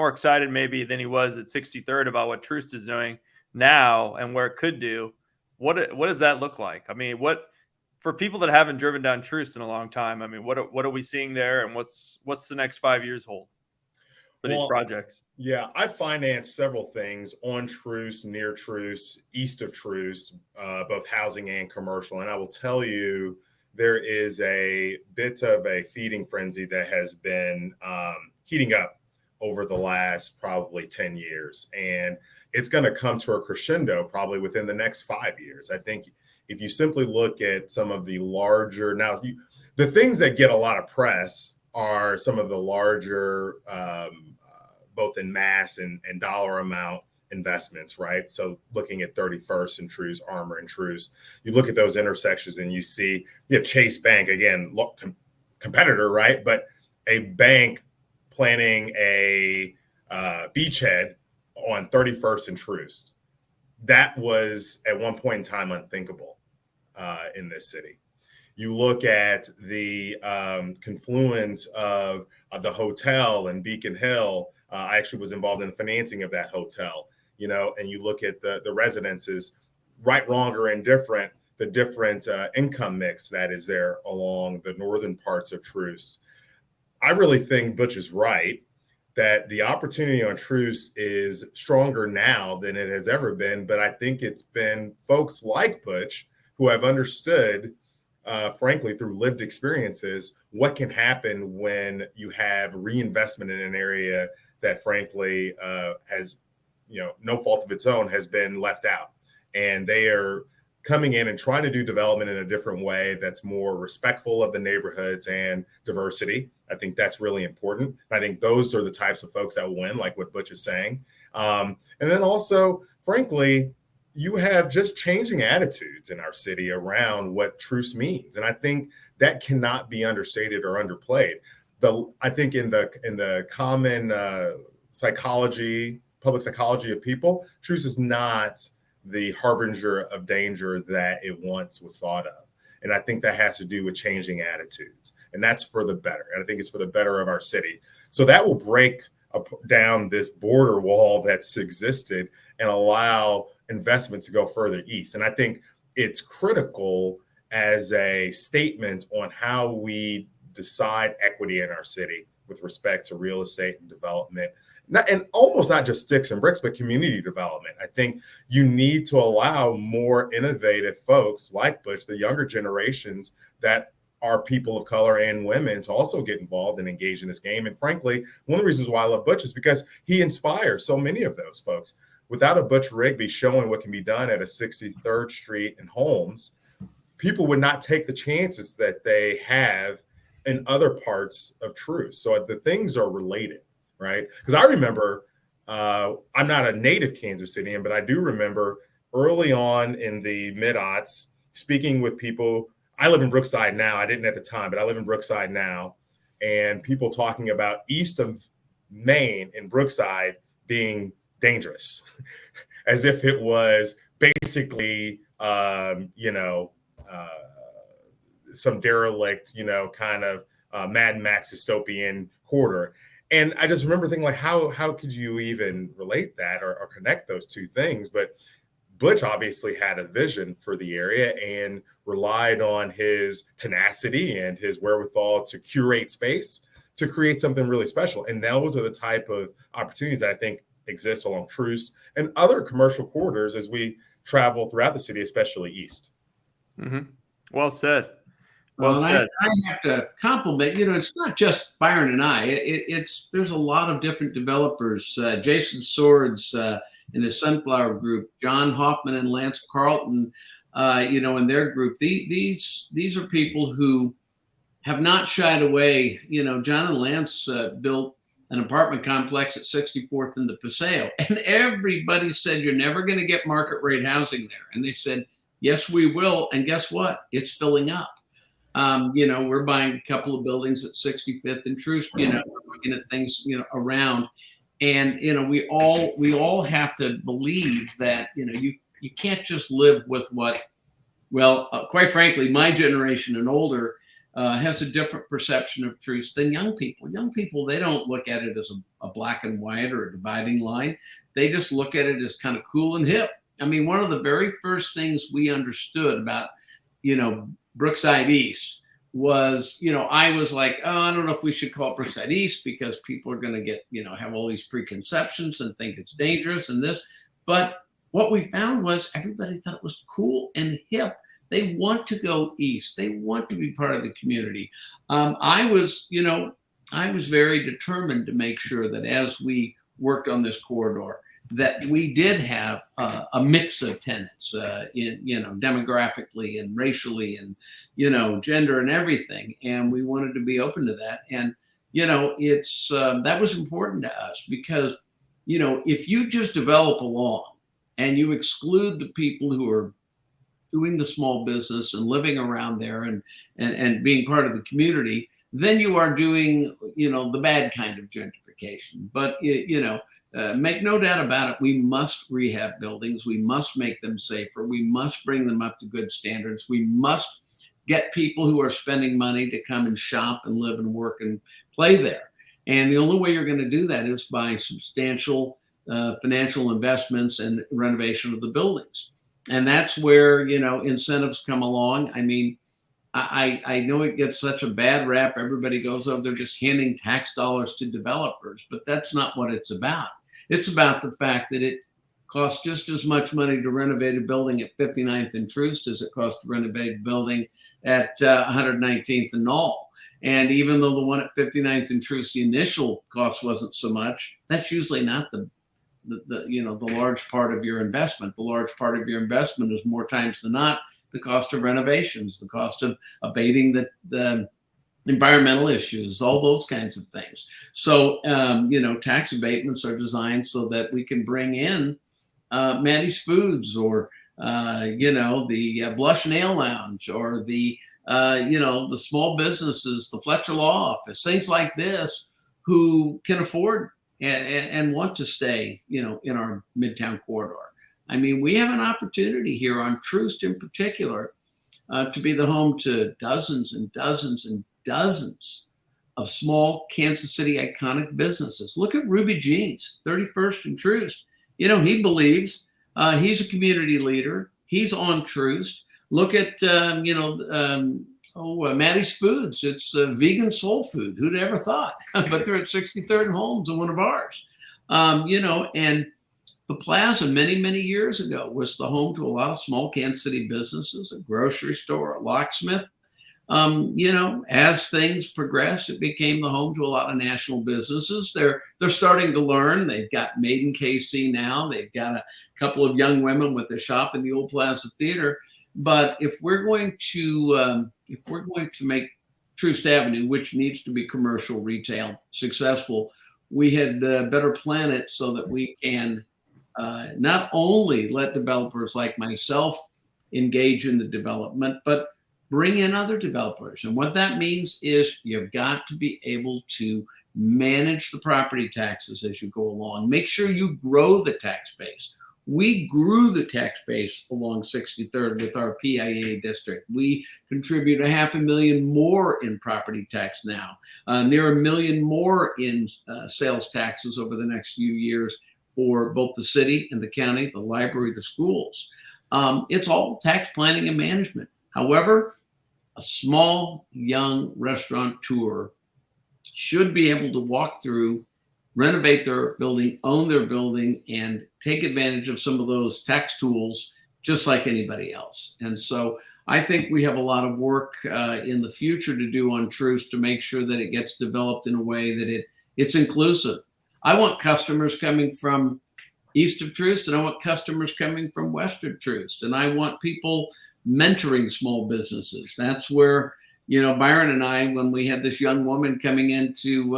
excited maybe than he was at 63rd about what Troost is doing now and where it could do. What does that look like? I mean, for people that haven't driven down Troost in a long time, I mean, what are we seeing there, and what's the next 5 years hold for these projects? Yeah, I financed several things on Troost, near Troost, east of Troost, both housing and commercial. And I will tell you, there is a bit of a feeding frenzy that has been heating up over the last probably 10 years. And it's going to come to a crescendo probably within the next 5 years. I think if you simply look at some of the larger, the things that get a lot of press are some of the larger, both in mass and dollar amount, investments, right? So looking at 31st and Troost, Armour and Troost, you look at those intersections and you see, Chase Bank, again, competitor, right? But a bank planning a beachhead on 31st and Troost. That was at one point in time unthinkable in this city. You look at the confluence of the hotel in Beacon Hill. I actually was involved in the financing of that hotel, and you look at the residences, right, wrong, or indifferent, the different income mix that is there along the northern parts of Troost. I really think Butch is right that the opportunity on Troost is stronger now than it has ever been. But I think it's been folks like Butch who have understood, frankly, through lived experiences, what can happen when you have reinvestment in an area that, frankly, has, no fault of its own, has been left out. And they are coming in and trying to do development in a different way that's more respectful of the neighborhoods and diversity. I think that's really important. I think those are the types of folks that win, like what Butch is saying. And then also, frankly, you have just changing attitudes in our city around what Troost means. And I think that cannot be understated or underplayed. I think in the common psychology, public psychology of people, Troost is not the harbinger of danger that it once was thought of. And I think that has to do with changing attitudes. And that's for the better. And I think it's for the better of our city. So that will break down this border wall that's existed and allow investment to go further east. And I think it's critical as a statement on how we decide equity in our city with respect to real estate and development. And almost not just sticks and bricks, but community development. I think you need to allow more innovative folks like Butch, the younger generations that are people of color and women, to also get involved and engage in this game. And frankly, one of the reasons why I love Butch is because he inspires so many of those folks. Without a Butch Rigby showing what can be done at a 63rd Street and Holmes, people would not take the chances that they have in other parts of Troost. So the things are related. Right? Because I remember, I'm not a native Kansas Citian, but I do remember early on in the mid-aughts speaking with people. I live in Brookside now. I didn't at the time, but I live in Brookside now. And people talking about east of Maine in Brookside being dangerous, as if it was basically, some derelict, kind of Mad Max dystopian quarter. And I just remember thinking, like, how could you even relate that or connect those two things? But Butch obviously had a vision for the area and relied on his tenacity and his wherewithal to curate space to create something really special. And those are the type of opportunities that I think exist along Troost and other commercial corridors as we travel throughout the city, especially east. Mm-hmm. Well said. Well, I have to compliment, it's not just Byron and I. There's a lot of different developers. Jason Swords and his Sunflower Group, John Hoffman and Lance Carlton, in their group. These are people who have not shied away. John and Lance built an apartment complex at 64th and the Paseo, and everybody said, "You're never going to get market rate housing there." And they said, "Yes, we will." And guess what? It's filling up. We're buying a couple of buildings at 65th and Troost, we're looking at things, around. And, we all have to believe that, you can't just live with quite frankly, my generation and older has a different perception of Troost than young people. Young people, they don't look at it as a black and white or a dividing line. They just look at it as kind of cool and hip. I mean, one of the very first things we understood about, Brookside East was, I was like, oh, I don't know if we should call it Brookside East because people are going to get, have all these preconceptions and think it's dangerous and this. But what we found was everybody thought it was cool and hip. They want to go east. They want to be part of the community. I was very determined to make sure that as we worked on this corridor, that we did have a mix of tenants, demographically and racially and, gender and everything. And we wanted to be open to that. And, that was important to us because if you just develop along and you exclude the people who are doing the small business and living around there and being part of the community, then you are doing, the bad kind of gentrification. But, make no doubt about it, we must rehab buildings. We must make them safer. We must bring them up to good standards. We must get people who are spending money to come and shop and live and work and play there. And the only way you're going to do that is by substantial financial investments and renovation of the buildings. And that's where, incentives come along. I mean, I know it gets such a bad rap. Everybody goes, oh, they're just handing tax dollars to developers, but that's not what it's about. It's about the fact that it costs just as much money to renovate a building at 59th and Troost as it costs to renovate a building at 119th and Knoll. And even though the one at 59th and Troost, the initial cost wasn't so much, that's usually not the large part of your investment. The large part of your investment is more times than not the cost of renovations, the cost of abating the environmental issues, all those kinds of things. So, tax abatements are designed so that we can bring in Maddie's Foods or, the Blush Nail Lounge or the small businesses, the Fletcher Law Office, things like this, who can afford and want to stay, in our Midtown corridor. I mean, we have an opportunity here on Troost in particular to be the home to dozens and dozens and dozens of small Kansas City iconic businesses. Look at Ruby Jeans, 31st and Troost. He believes he's a community leader. He's on Troost. Look at, Maddie's Foods. It's vegan soul food. Who'd ever thought? But they're at 63rd and Holmes and one of ours. And the Plaza many, many years ago was the home to a lot of small Kansas City businesses, a grocery store, a locksmith. As things progress, it became the home to a lot of national businesses. They're starting to learn. They've got Made in KC now. They've got a couple of young women with a shop in the old Plaza Theater. But if we're going to make Troost Avenue, which needs to be commercial retail, successful, we had better plan it so that we can not only let developers like myself engage in the development, but bring in other developers. And what that means is you've got to be able to manage the property taxes as you go along. Make sure you grow the tax base. We grew the tax base along 63rd with our PIA district. We contribute $500,000 more in property tax now, near $1 million more in sales taxes over the next few years for both the city and the county, the library, the schools. It's all tax planning and management. However, a small, young restaurateur should be able to walk through, renovate their building, own their building, and take advantage of some of those tax tools just like anybody else. And so I think we have a lot of work in the future to do on Troost to make sure that it gets developed in a way that it's inclusive. I want customers coming from east of Troost, and I want customers coming from west of Troost, and I want people mentoring small businesses. That's where, Byron and I, when we had this young woman coming into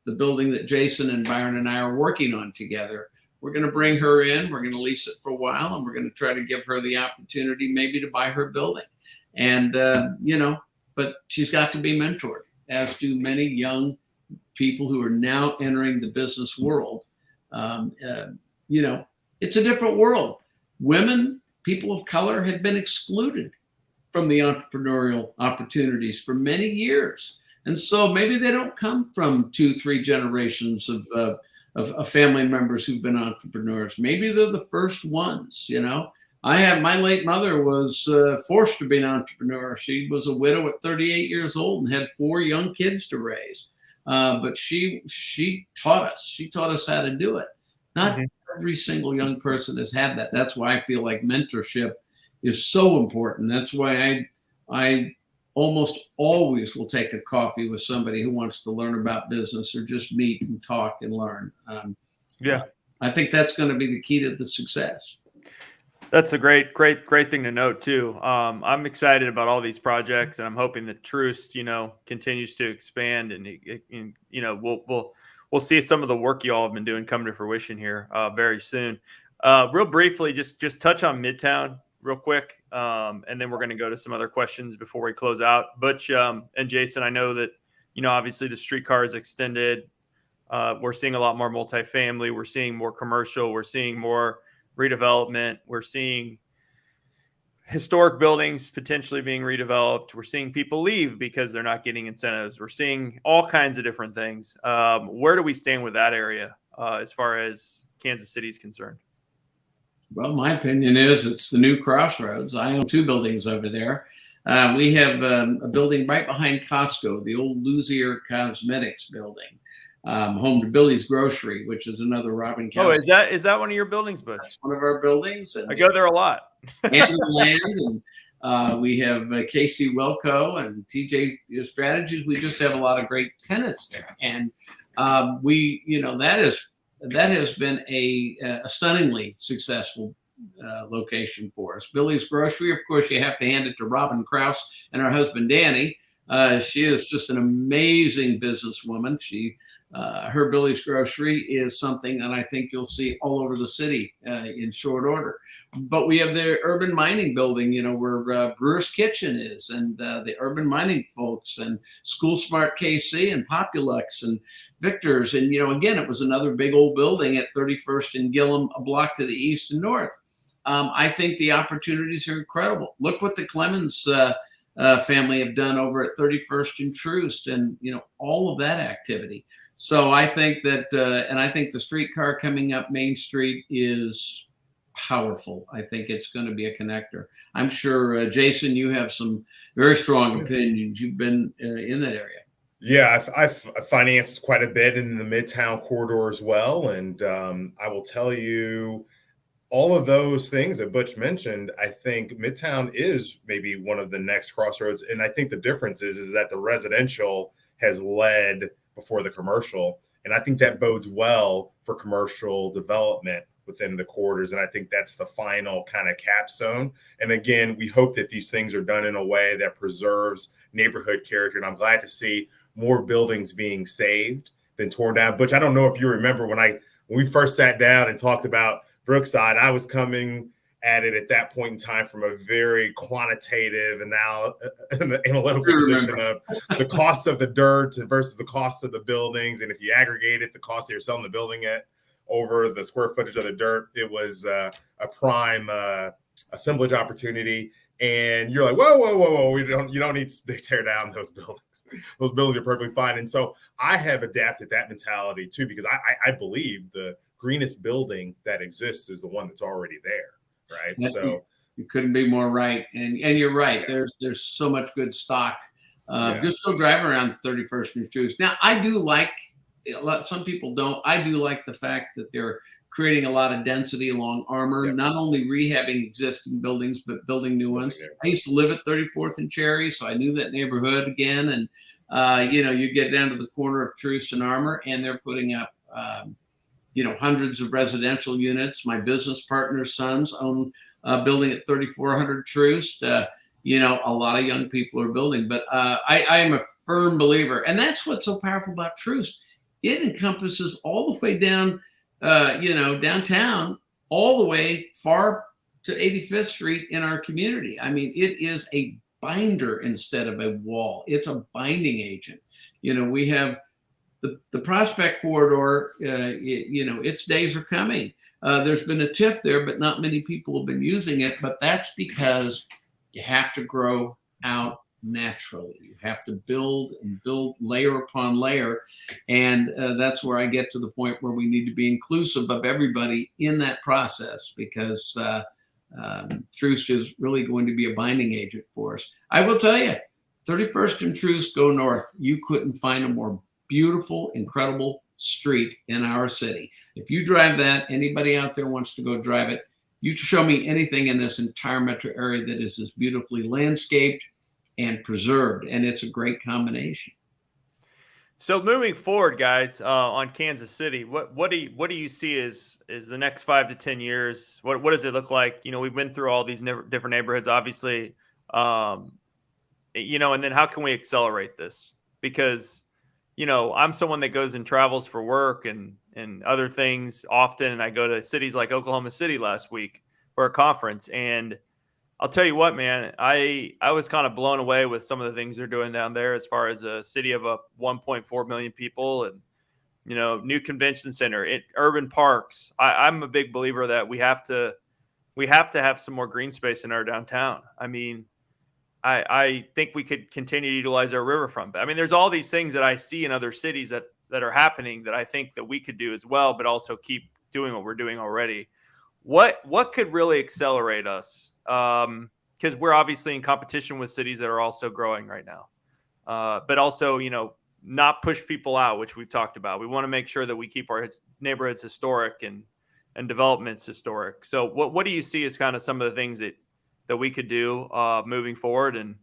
the building that Jason and Byron and I are working on together, we're going to bring her in, we're going to lease it for a while, and we're going to try to give her the opportunity maybe to buy her building. And, but she's got to be mentored, as do many young people who are now entering the business world. It's a different world. Women, people of color had been excluded from the entrepreneurial opportunities for many years. And so maybe they don't come from 2-3 generations of family members who've been entrepreneurs. Maybe they're the first ones, my late mother was forced to be an entrepreneur. She was a widow at 38 years old and had 4 young kids to raise. But she taught us. She taught us how to do it. Not every single young person has had that. That's why I feel like mentorship is so important. That's why I almost always will take a coffee with somebody who wants to learn about business or just meet and talk and learn. I think that's going to be the key to the success. That's a great thing to note too. I'm excited about all these projects, and I'm hoping that Troost, continues to expand, and we'll we'll see some of the work you all have been doing come to fruition here very soon. Real briefly, just touch on Midtown real quick, and then we're going to go to some other questions before we close out. Butch and Jason, I know that, obviously the streetcar is extended. We're seeing a lot more multifamily. We're seeing more commercial. We're seeing more redevelopment. We're seeing historic buildings potentially being redeveloped. We're seeing people leave because they're not getting incentives. We're seeing all kinds of different things. Where do we stand with that area as far as Kansas City is concerned? Well, my opinion is it's the new Crossroads. I own 2 buildings over there. We have a building right behind Costco, the old Luzier Cosmetics building, home to Billy's Grocery, which is another Robin County. Oh, is that one of your buildings, Butch? That's one of our buildings. And I go there a lot. and land, and we have KC Wilco and TJ Strategies. We just have a lot of great tenants there, and that has been a stunningly successful location for us. Billy's Grocery, of course, you have to hand it to Robin Kraus and her husband Danny. She is just an amazing businesswoman. Her Billy's Grocery is something that I think you'll see all over the city in short order. But we have the urban mining building, where Brewer's Kitchen is, and the urban mining folks, and School Smart KC, and Populux, and Victor's. And, again, it was another big old building at 31st and Gillum, a block to the east and north. I think the opportunities are incredible. Look what the Clemens family have done over at 31st and Troost, and, all of that activity. So I think that, and I think the streetcar coming up Main Street is powerful. I think it's going to be a connector. I'm sure, Jason, you have some very strong opinions. You've been in that area. Yeah, I've financed quite a bit in the Midtown corridor as well. And I will tell you, all of those things that Butch mentioned, I think Midtown is maybe one of the next crossroads. And I think the difference is that the residential has led before the commercial. And I think that bodes well for commercial development within the corridors. And I think that's the final kind of capstone. And again, we hope that these things are done in a way that preserves neighborhood character. And I'm glad to see more buildings being saved than torn down. Butch, I don't know if you remember when we first sat down and talked about Brookside, I was coming at it at that point in time from a very quantitative and now analytical position of the cost of the dirt versus the cost of the buildings. And if you aggregate it, the cost that you're selling the building at over the square footage of the dirt, it was a prime assemblage opportunity. And you're like, whoa, you don't need to tear down those buildings. Those buildings are perfectly fine. And so I have adapted that mentality too, because I believe the greenest building that exists is the one that's already there. Right. So you couldn't be more right. And you're right. There's so much good stock. Just go drive around 31st and Troost. Now, I do like, some people don't. I do like the fact that they're creating a lot of density along Armour, not only rehabbing existing buildings, but building new ones. I used to live at 34th and Cherry, so I knew that neighborhood again. And, you get down to the corner of Troost and Armour, and they're putting up, hundreds of residential units. My business partner's sons own a building at 3400 Troost. A lot of young people are building, but I am a firm believer. And that's what's so powerful about Troost. It encompasses all the way down, downtown, all the way far to 85th Street in our community. I mean, it is a binder instead of a wall. It's a binding agent. We have the Prospect Corridor, its days are coming. There's been a TIF there, but not many people have been using it. But that's because you have to grow out naturally. You have to build and build layer upon layer. And that's where I get to the point where we need to be inclusive of everybody in that process, because Troost is really going to be a binding agent for us. I will tell you, 31st and Troost go north. You couldn't find a more beautiful, incredible street in our city. If you drive that, anybody out there wants to go drive it, you show me anything in this entire metro area that is as beautifully landscaped and preserved, and it's a great combination. So moving forward, guys, on Kansas City, what do you see as the next 5 to 10 years? What does it look like? We've been through all these different neighborhoods, obviously, and then how can we accelerate this? Because I'm someone that goes and travels for work and other things often. And I go to cities like Oklahoma City last week for a conference. And I'll tell you what, man, I was kind of blown away with some of the things they're doing down there as far as a city of 1.4 million people and, new convention center, urban parks. I'm a big believer that we have to have some more green space in our downtown. I mean, I think we could continue to utilize our riverfront. But I mean, there's all these things that I see in other cities that are happening that I think that we could do as well, but also keep doing what we're doing already. What could really accelerate us? Because we're obviously in competition with cities that are also growing right now, but also not push people out, which we've talked about. We want to make sure that we keep our neighborhoods historic and developments historic. So what do you see as kind of some of the things that we could do moving forward and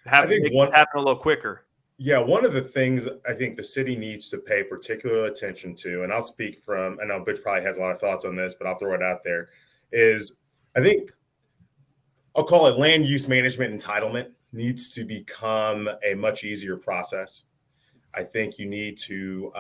make it happen a little quicker? Yeah, one of the things I think the city needs to pay particular attention to, and I'll speak from, I know Butch probably has a lot of thoughts on this, but I'll throw it out there, is I think I'll call it land use management entitlement needs to become a much easier process. I think you need to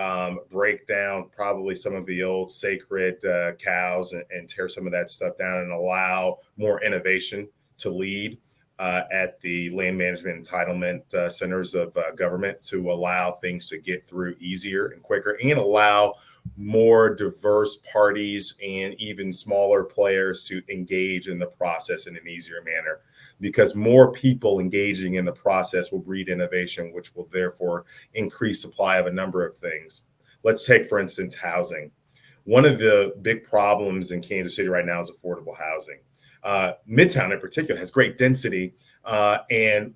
break down probably some of the old sacred cows and tear some of that stuff down and allow more innovation to lead at the land management entitlement centers of government to allow things to get through easier and quicker and allow more diverse parties and even smaller players to engage in the process in an easier manner. Because more people engaging in the process will breed innovation, which will therefore increase supply of a number of things. Let's take, for instance, housing. One of the big problems in Kansas City right now is affordable housing. Midtown in particular has great density, but in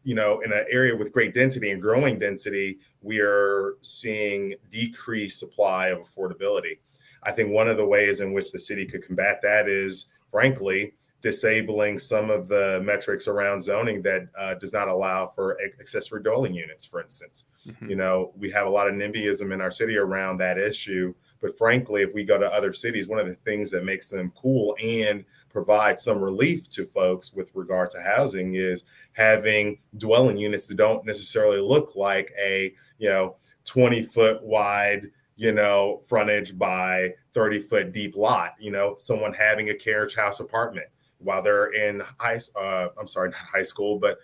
an area with great density and growing density, we are seeing decreased supply of affordability. I think one of the ways in which the city could combat that is, frankly, disabling some of the metrics around zoning that does not allow for accessory dwelling units, for instance. Mm-hmm. We have a lot of NIMBYism in our city around that issue. But frankly, if we go to other cities, one of the things that makes them cool and provide some relief to folks with regard to housing is having dwelling units that don't necessarily look like a 20-foot wide frontage by 30-foot deep lot. Someone having a carriage house apartment while they're in not high school, but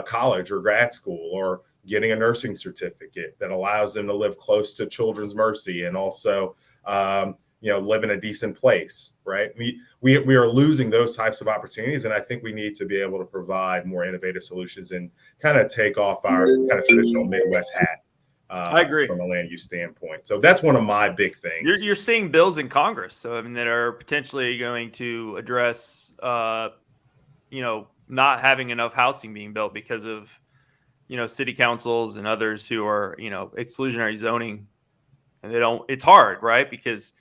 college or grad school, or getting a nursing certificate that allows them to live close to Children's Mercy and also, live in a decent place, right? We are losing those types of opportunities. And I think we need to be able to provide more innovative solutions and kind of take off our kind of traditional Midwest hat. I agree. From a land use standpoint. So that's one of my big things. You're seeing bills in Congress, so that are potentially going to address, not having enough housing being built because of, city councils and others who are, exclusionary zoning, and it's hard, right? Because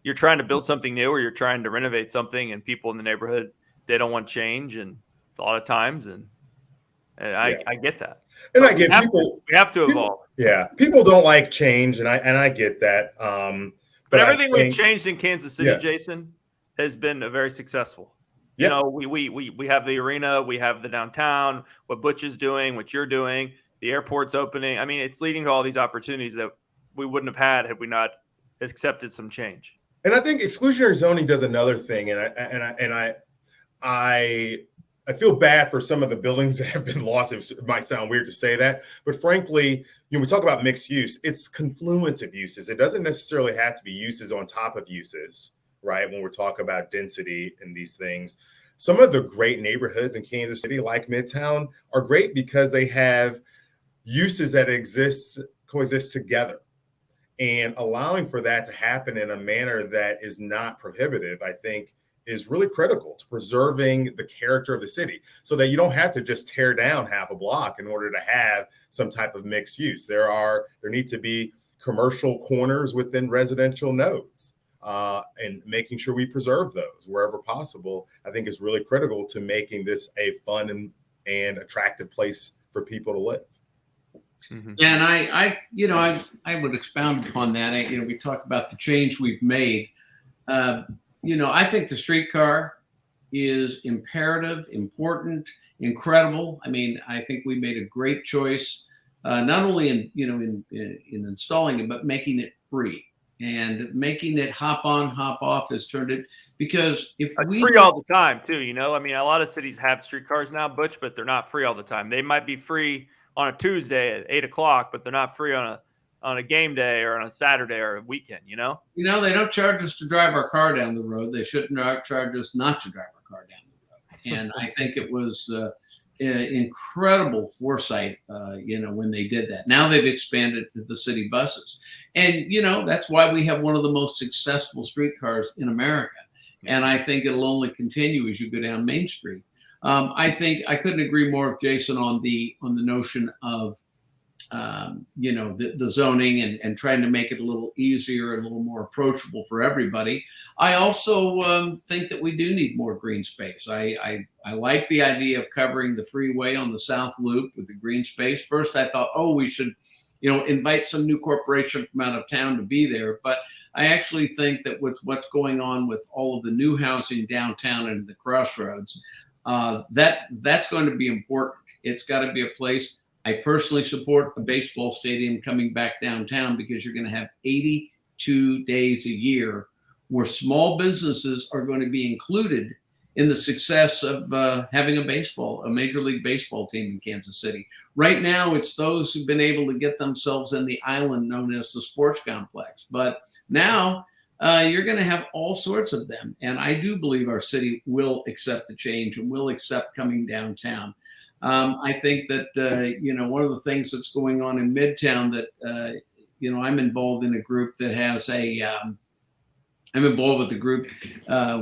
you're trying to build something new or you're trying to renovate something, and people in the neighborhood, they don't want change, and a lot of times, and I get that. And I get people. We have to evolve. Yeah, people don't like change, and I get that. But everything we've changed in Kansas City, Jason, has been very successful. Yeah. We have the arena, we have the downtown, what Butch is doing, what you're doing, the airport's opening. I mean, it's leading to all these opportunities that we wouldn't have had we not accepted some change. And I think exclusionary zoning does another thing, and I feel bad for some of the buildings that have been lost. It might sound weird to say that, but frankly, we talk about mixed use. It's confluence of uses. It doesn't necessarily have to be uses on top of uses, right? When we're talking about density and these things, some of the great neighborhoods in Kansas City, like Midtown, are great because they have uses that coexist together. And allowing for that to happen in a manner that is not prohibitive, I think, is really critical to preserving the character of the city, so that you don't have to just tear down half a block in order to have some type of mixed use. There need to be commercial corners within residential nodes, and making sure we preserve those wherever possible, I think, is really critical to making this a fun and attractive place for people to live. Mm-hmm. Yeah, and I would expound upon that. We talked about the change we've made. I think the streetcar is imperative, important, incredible. I mean, I think we made a great choice not only in installing it, but making it free. And making it hop on, hop off has turned it, because if we free all the time too, I mean, a lot of cities have streetcars now, Butch, but they're not free all the time. They might be free on a Tuesday at 8 o'clock, but they're not free on a game day or on a Saturday or a weekend, they don't charge us to drive our car down the road. They shouldn't charge us not to drive our car down the road. And I think it was incredible foresight, when they did that. Now they've expanded to the city buses. And, that's why we have one of the most successful streetcars in America. And I think it'll only continue as you go down Main Street. I think I couldn't agree more with Jason on the notion of, the zoning and trying to make it a little easier and a little more approachable for everybody. I also think that we do need more green space. I like the idea of covering the freeway on the South Loop with the green space. First, I thought, we should, invite some new corporation from out of town to be there. But I actually think that with what's going on with all of the new housing downtown and the Crossroads, that's going to be important. It's got to be a place. I personally support a baseball stadium coming back downtown, because you're going to have 82 days a year where small businesses are going to be included in the success of having a Major League Baseball team in Kansas City. Right now, it's those who've been able to get themselves in the island known as the sports complex. But now you're going to have all sorts of them. And I do believe our city will accept the change and will accept coming downtown. I think that, one of the things that's going on in Midtown that, I'm involved in a group that has I'm involved with the group.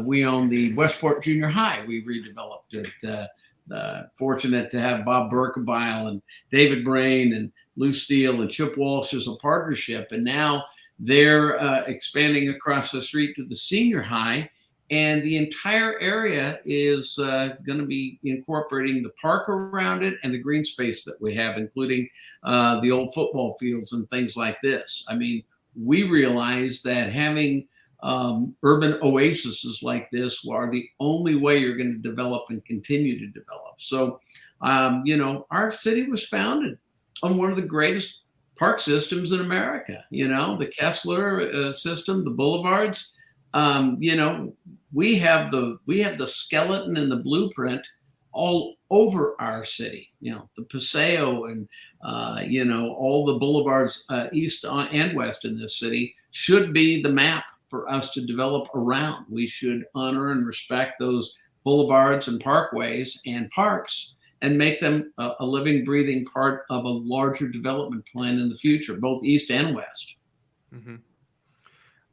We own the Westport Junior High. We redeveloped it. Fortunate to have Bob Berkebile and David Brain and Lou Steele and Chip Walsh as a partnership. And now they're expanding across the street to the senior high. And the entire area is going to be incorporating the park around it and the green space that we have, including the old football fields and things like this. I mean, we realize that having urban oases like this are the only way you're going to develop and continue to develop. So, our city was founded on one of the greatest park systems in America, the Kessler system, the boulevards. We have the skeleton and the blueprint all over our city, the Paseo and, all the boulevards east and west in this city should be the map for us to develop around. We should honor and respect those boulevards and parkways and parks and make them a living, breathing part of a larger development plan in the future, both east and west. Mm-hmm.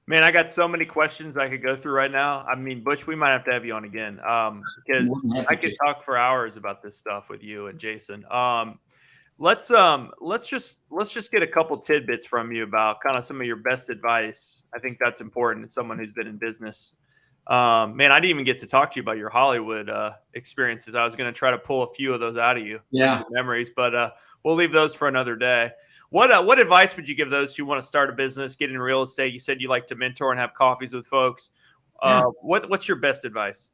Man, I got so many questions I could go through right now. I mean, Butch, we might have to have you on again because I could talk for hours about this stuff with you and Jason. Let's just get a couple tidbits from you about kind of some of your best advice. I think that's important as someone who's been in business. Man, I didn't even get to talk to you about your Hollywood experiences. I was going to try to pull a few of those out of you, some of your memories, but we'll leave those for another day. What advice would you give those who want to start a business, get in real estate? You said you like to mentor and have coffees with folks. What's your best advice?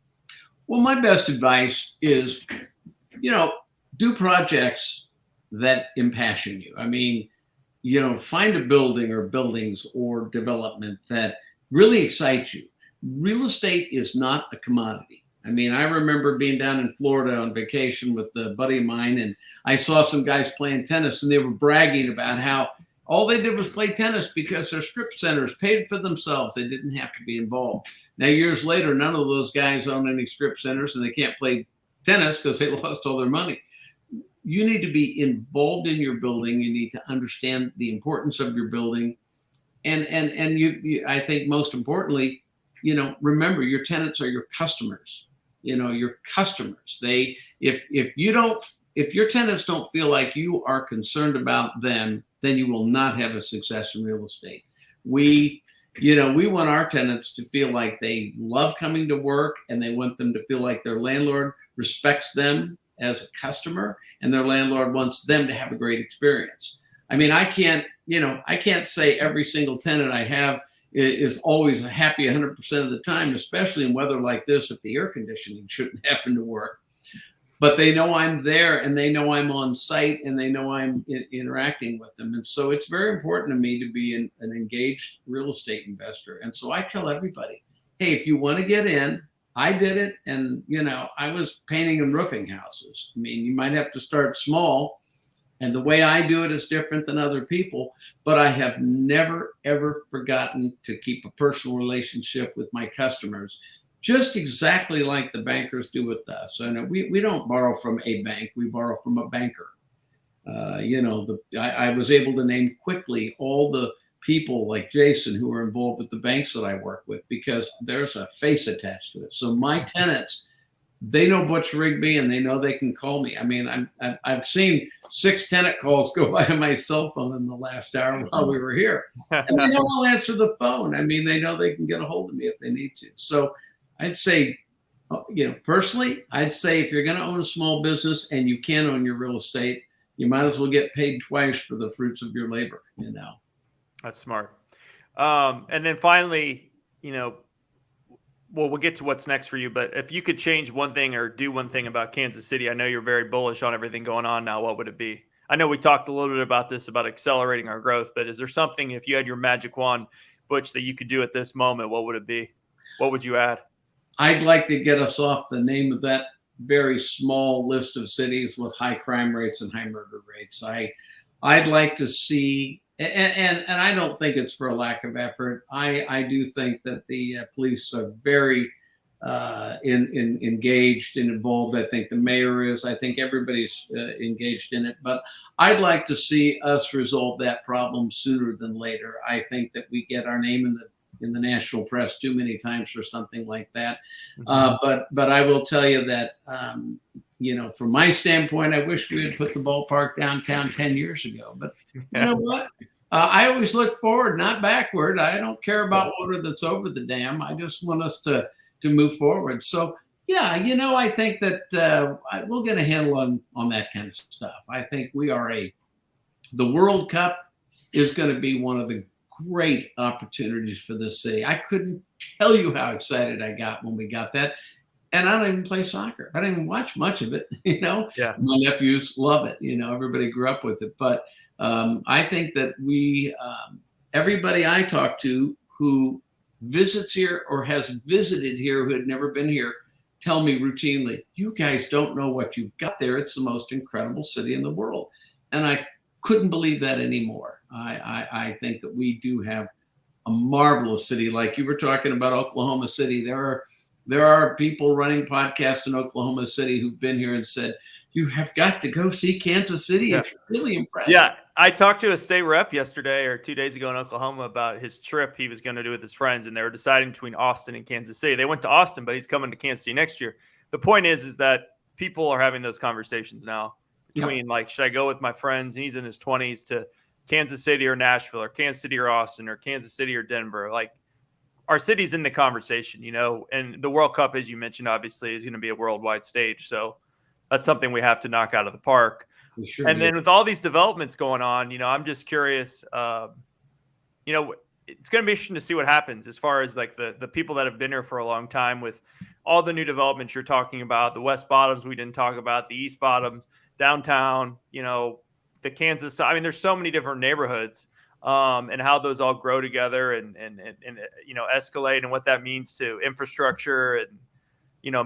Well, my best advice is, do projects that impassion you. I mean, find a building or buildings or development that really excites you. Real estate is not a commodity. I mean, I remember being down in Florida on vacation with a buddy of mine, and I saw some guys playing tennis, and they were bragging about how all they did was play tennis because their strip centers paid for themselves. They didn't have to be involved. Now, years later, none of those guys own any strip centers, and they can't play tennis because they lost all their money. You need to be involved in your building. You need to understand the importance of your building. And you I think most importantly, remember your tenants are your customers. Your customers. If your tenants don't feel like you are concerned about them, then you will not have a success in real estate. We want our tenants to feel like they love coming to work, and they want them to feel like their landlord respects them as a customer, and their landlord wants them to have a great experience. I mean, I can't say every single tenant I have is always happy 100% of the time, especially in weather like this if the air conditioning shouldn't happen to work. but they know I'm there and they know I'm on site and they know I'm interacting with them. And so it's very important to me to be an engaged real estate investor. And so I tell everybody, hey, if you want to get in, I did it. And, I was painting and roofing houses. I mean, you might have to start small. And the way I do it is different than other people, but I have never, ever forgotten to keep a personal relationship with my customers, just exactly like the bankers do with us. And we don't borrow from a bank, we borrow from a banker. I was able to name quickly all the people like Jason who are involved with the banks that I work with, because there's a face attached to it. So my tenants, they know Butch Rigby and they know they can call me. I mean, I've seen 6 tenant calls go by on my cell phone in the last hour while we were here. And they know I'll answer the phone. I mean, they know they can get a hold of me if they need to. So I'd say, personally, I'd say if you're going to own a small business and you can own your real estate, you might as well get paid twice for the fruits of your labor, That's smart. And then finally, well, we'll get to what's next for you, but if you could change one thing or do one thing about Kansas City, I know you're very bullish on everything going on now. What would it be? I know we talked a little bit about this, about accelerating our growth, but is there something, if you had your magic wand, Butch, that you could do at this moment, what would it be? What would you add? I'd like to get us off the name of that very small list of cities with high crime rates and high murder rates. I'd like to see, and I don't think it's for a lack of effort. I do think that the police are very engaged and involved. I think the mayor is. I think everybody's engaged in it. But I'd like to see us resolve that problem sooner than later. I think that we get our name in the national press too many times for something like that. But I will tell you that, from my standpoint, I wish we had put the ballpark downtown 10 years ago. But you know what? I always look forward, not backward. I don't care about water that's over the dam. I just want us to move forward. So, yeah, I think that we'll get a handle on that kind of stuff. I think the World Cup is going to be one of the great opportunities for this city. I couldn't tell you how excited I got when we got that. And I don't even play soccer. I don't even watch much of it, Yeah. My nephews love it. Everybody grew up with it. But I think that everybody I talk to who visits here or has visited here who had never been here tell me routinely, you guys don't know what you've got there. It's the most incredible city in the world. And I couldn't believe that anymore. I think that we do have a marvelous city. Like you were talking about Oklahoma City. There are people running podcasts in Oklahoma City who've been here and said, you have got to go see Kansas City. Yeah. It's really impressive. Yeah. I talked to a state rep yesterday or 2 days ago in Oklahoma about his trip he was going to do with his friends, and they were deciding between Austin and Kansas City. They went to Austin, but he's coming to Kansas City next year. The point is that people are having those conversations now between should I go with my friends, and he's in his 20s, to Kansas City or Nashville or Kansas City or Austin or Kansas City or Denver. Our city's in the conversation, and the World Cup, as you mentioned, obviously is going to be a worldwide stage. So that's something we have to knock out of the park. And then with all these developments going on, I'm just curious, it's going to be interesting to see what happens as far as the people that have been here for a long time with all the new developments you're talking about, the West Bottoms we didn't talk about, the East Bottoms, downtown, the Kansas. I mean, there's so many different neighborhoods. And how those all grow together and escalate, and what that means to infrastructure and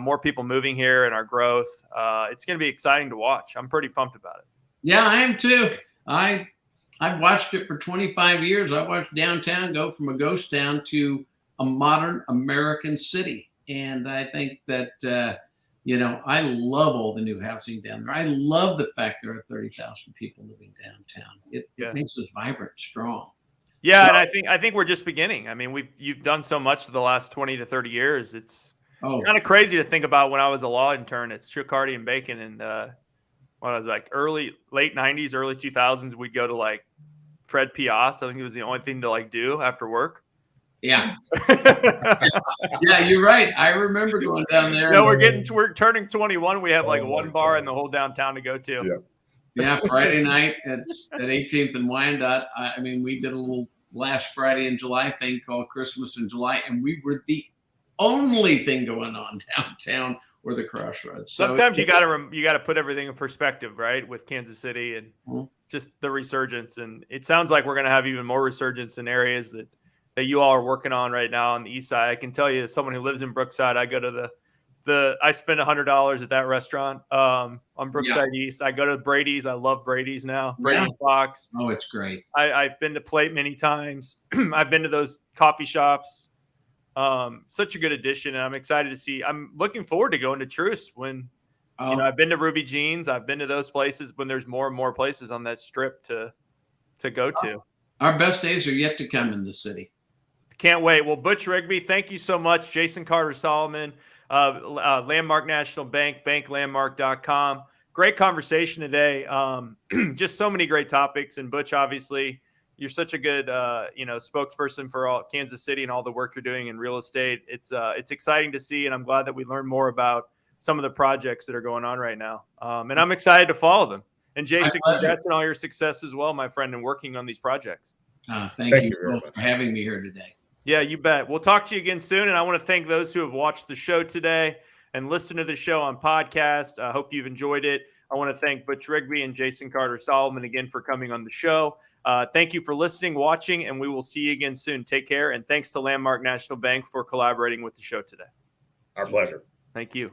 more people moving here and our growth. It's going to be exciting to watch. I'm pretty pumped about it. Yeah, I am too. I've watched it for 25 years. I watched downtown go from a ghost town to a modern American city, and I think that I love all the new housing down there. I love the fact there are 30,000 people living downtown. It makes us vibrant, strong. Yeah, so, and I think we're just beginning. I mean, you've done so much for the last 20 to 30 years. It's kind of crazy to think about when I was a law intern at Chicardi and Bacon, and when I was late 90s, early 2000s, we'd go to Fred Piazza. I think it was the only thing to do after work. Yeah. Yeah, you're right. I remember going down there. We're turning 21. We have one bar in the whole downtown to go to. Yeah, Friday night at 18th and Wyandotte. I mean, we did a little last Friday in July thing called Christmas in July, and we were the only thing going on downtown or the Crossroads. So sometimes you gotta put everything in perspective, right? With Kansas City and just the resurgence, and it sounds like we're gonna have even more resurgence in areas that you all are working on right now on the east side. I can tell you, as someone who lives in Brookside, I go to I spend $100 at that restaurant on Brookside East. I go to Brady's. I love Brady's now. Brady Fox. Oh, it's great. I've been to Plate many times. I've been to those coffee shops. Such a good addition, and I'm excited to see. I'm looking forward to going to Troost when I've been to Ruby Jeans. I've been to those places when there's more and more places on that strip to go to. Our best days are yet to come in the city. Can't wait. Well, Butch Rigby, thank you so much. Jason Carter Solomon, Landmark National Bank, banklandmark.com. Great conversation today. Just so many great topics. And Butch, obviously, you're such a good, spokesperson for all Kansas City and all the work you're doing in real estate. It's exciting to see, and I'm glad that we learned more about some of the projects that are going on right now. And I'm excited to follow them. And Jason, congrats on all your success as well, my friend, in working on these projects. Thank you both for having me here today. Yeah, you bet. We'll talk to you again soon. And I want to thank those who have watched the show today and listened to the show on podcast. I hope you've enjoyed it. I want to thank Butch Rigby and Jason Carter Solomon again for coming on the show. Thank you for listening, watching, and we will see you again soon. Take care. And thanks to Landmark National Bank for collaborating with the show today. Our pleasure. Thank you.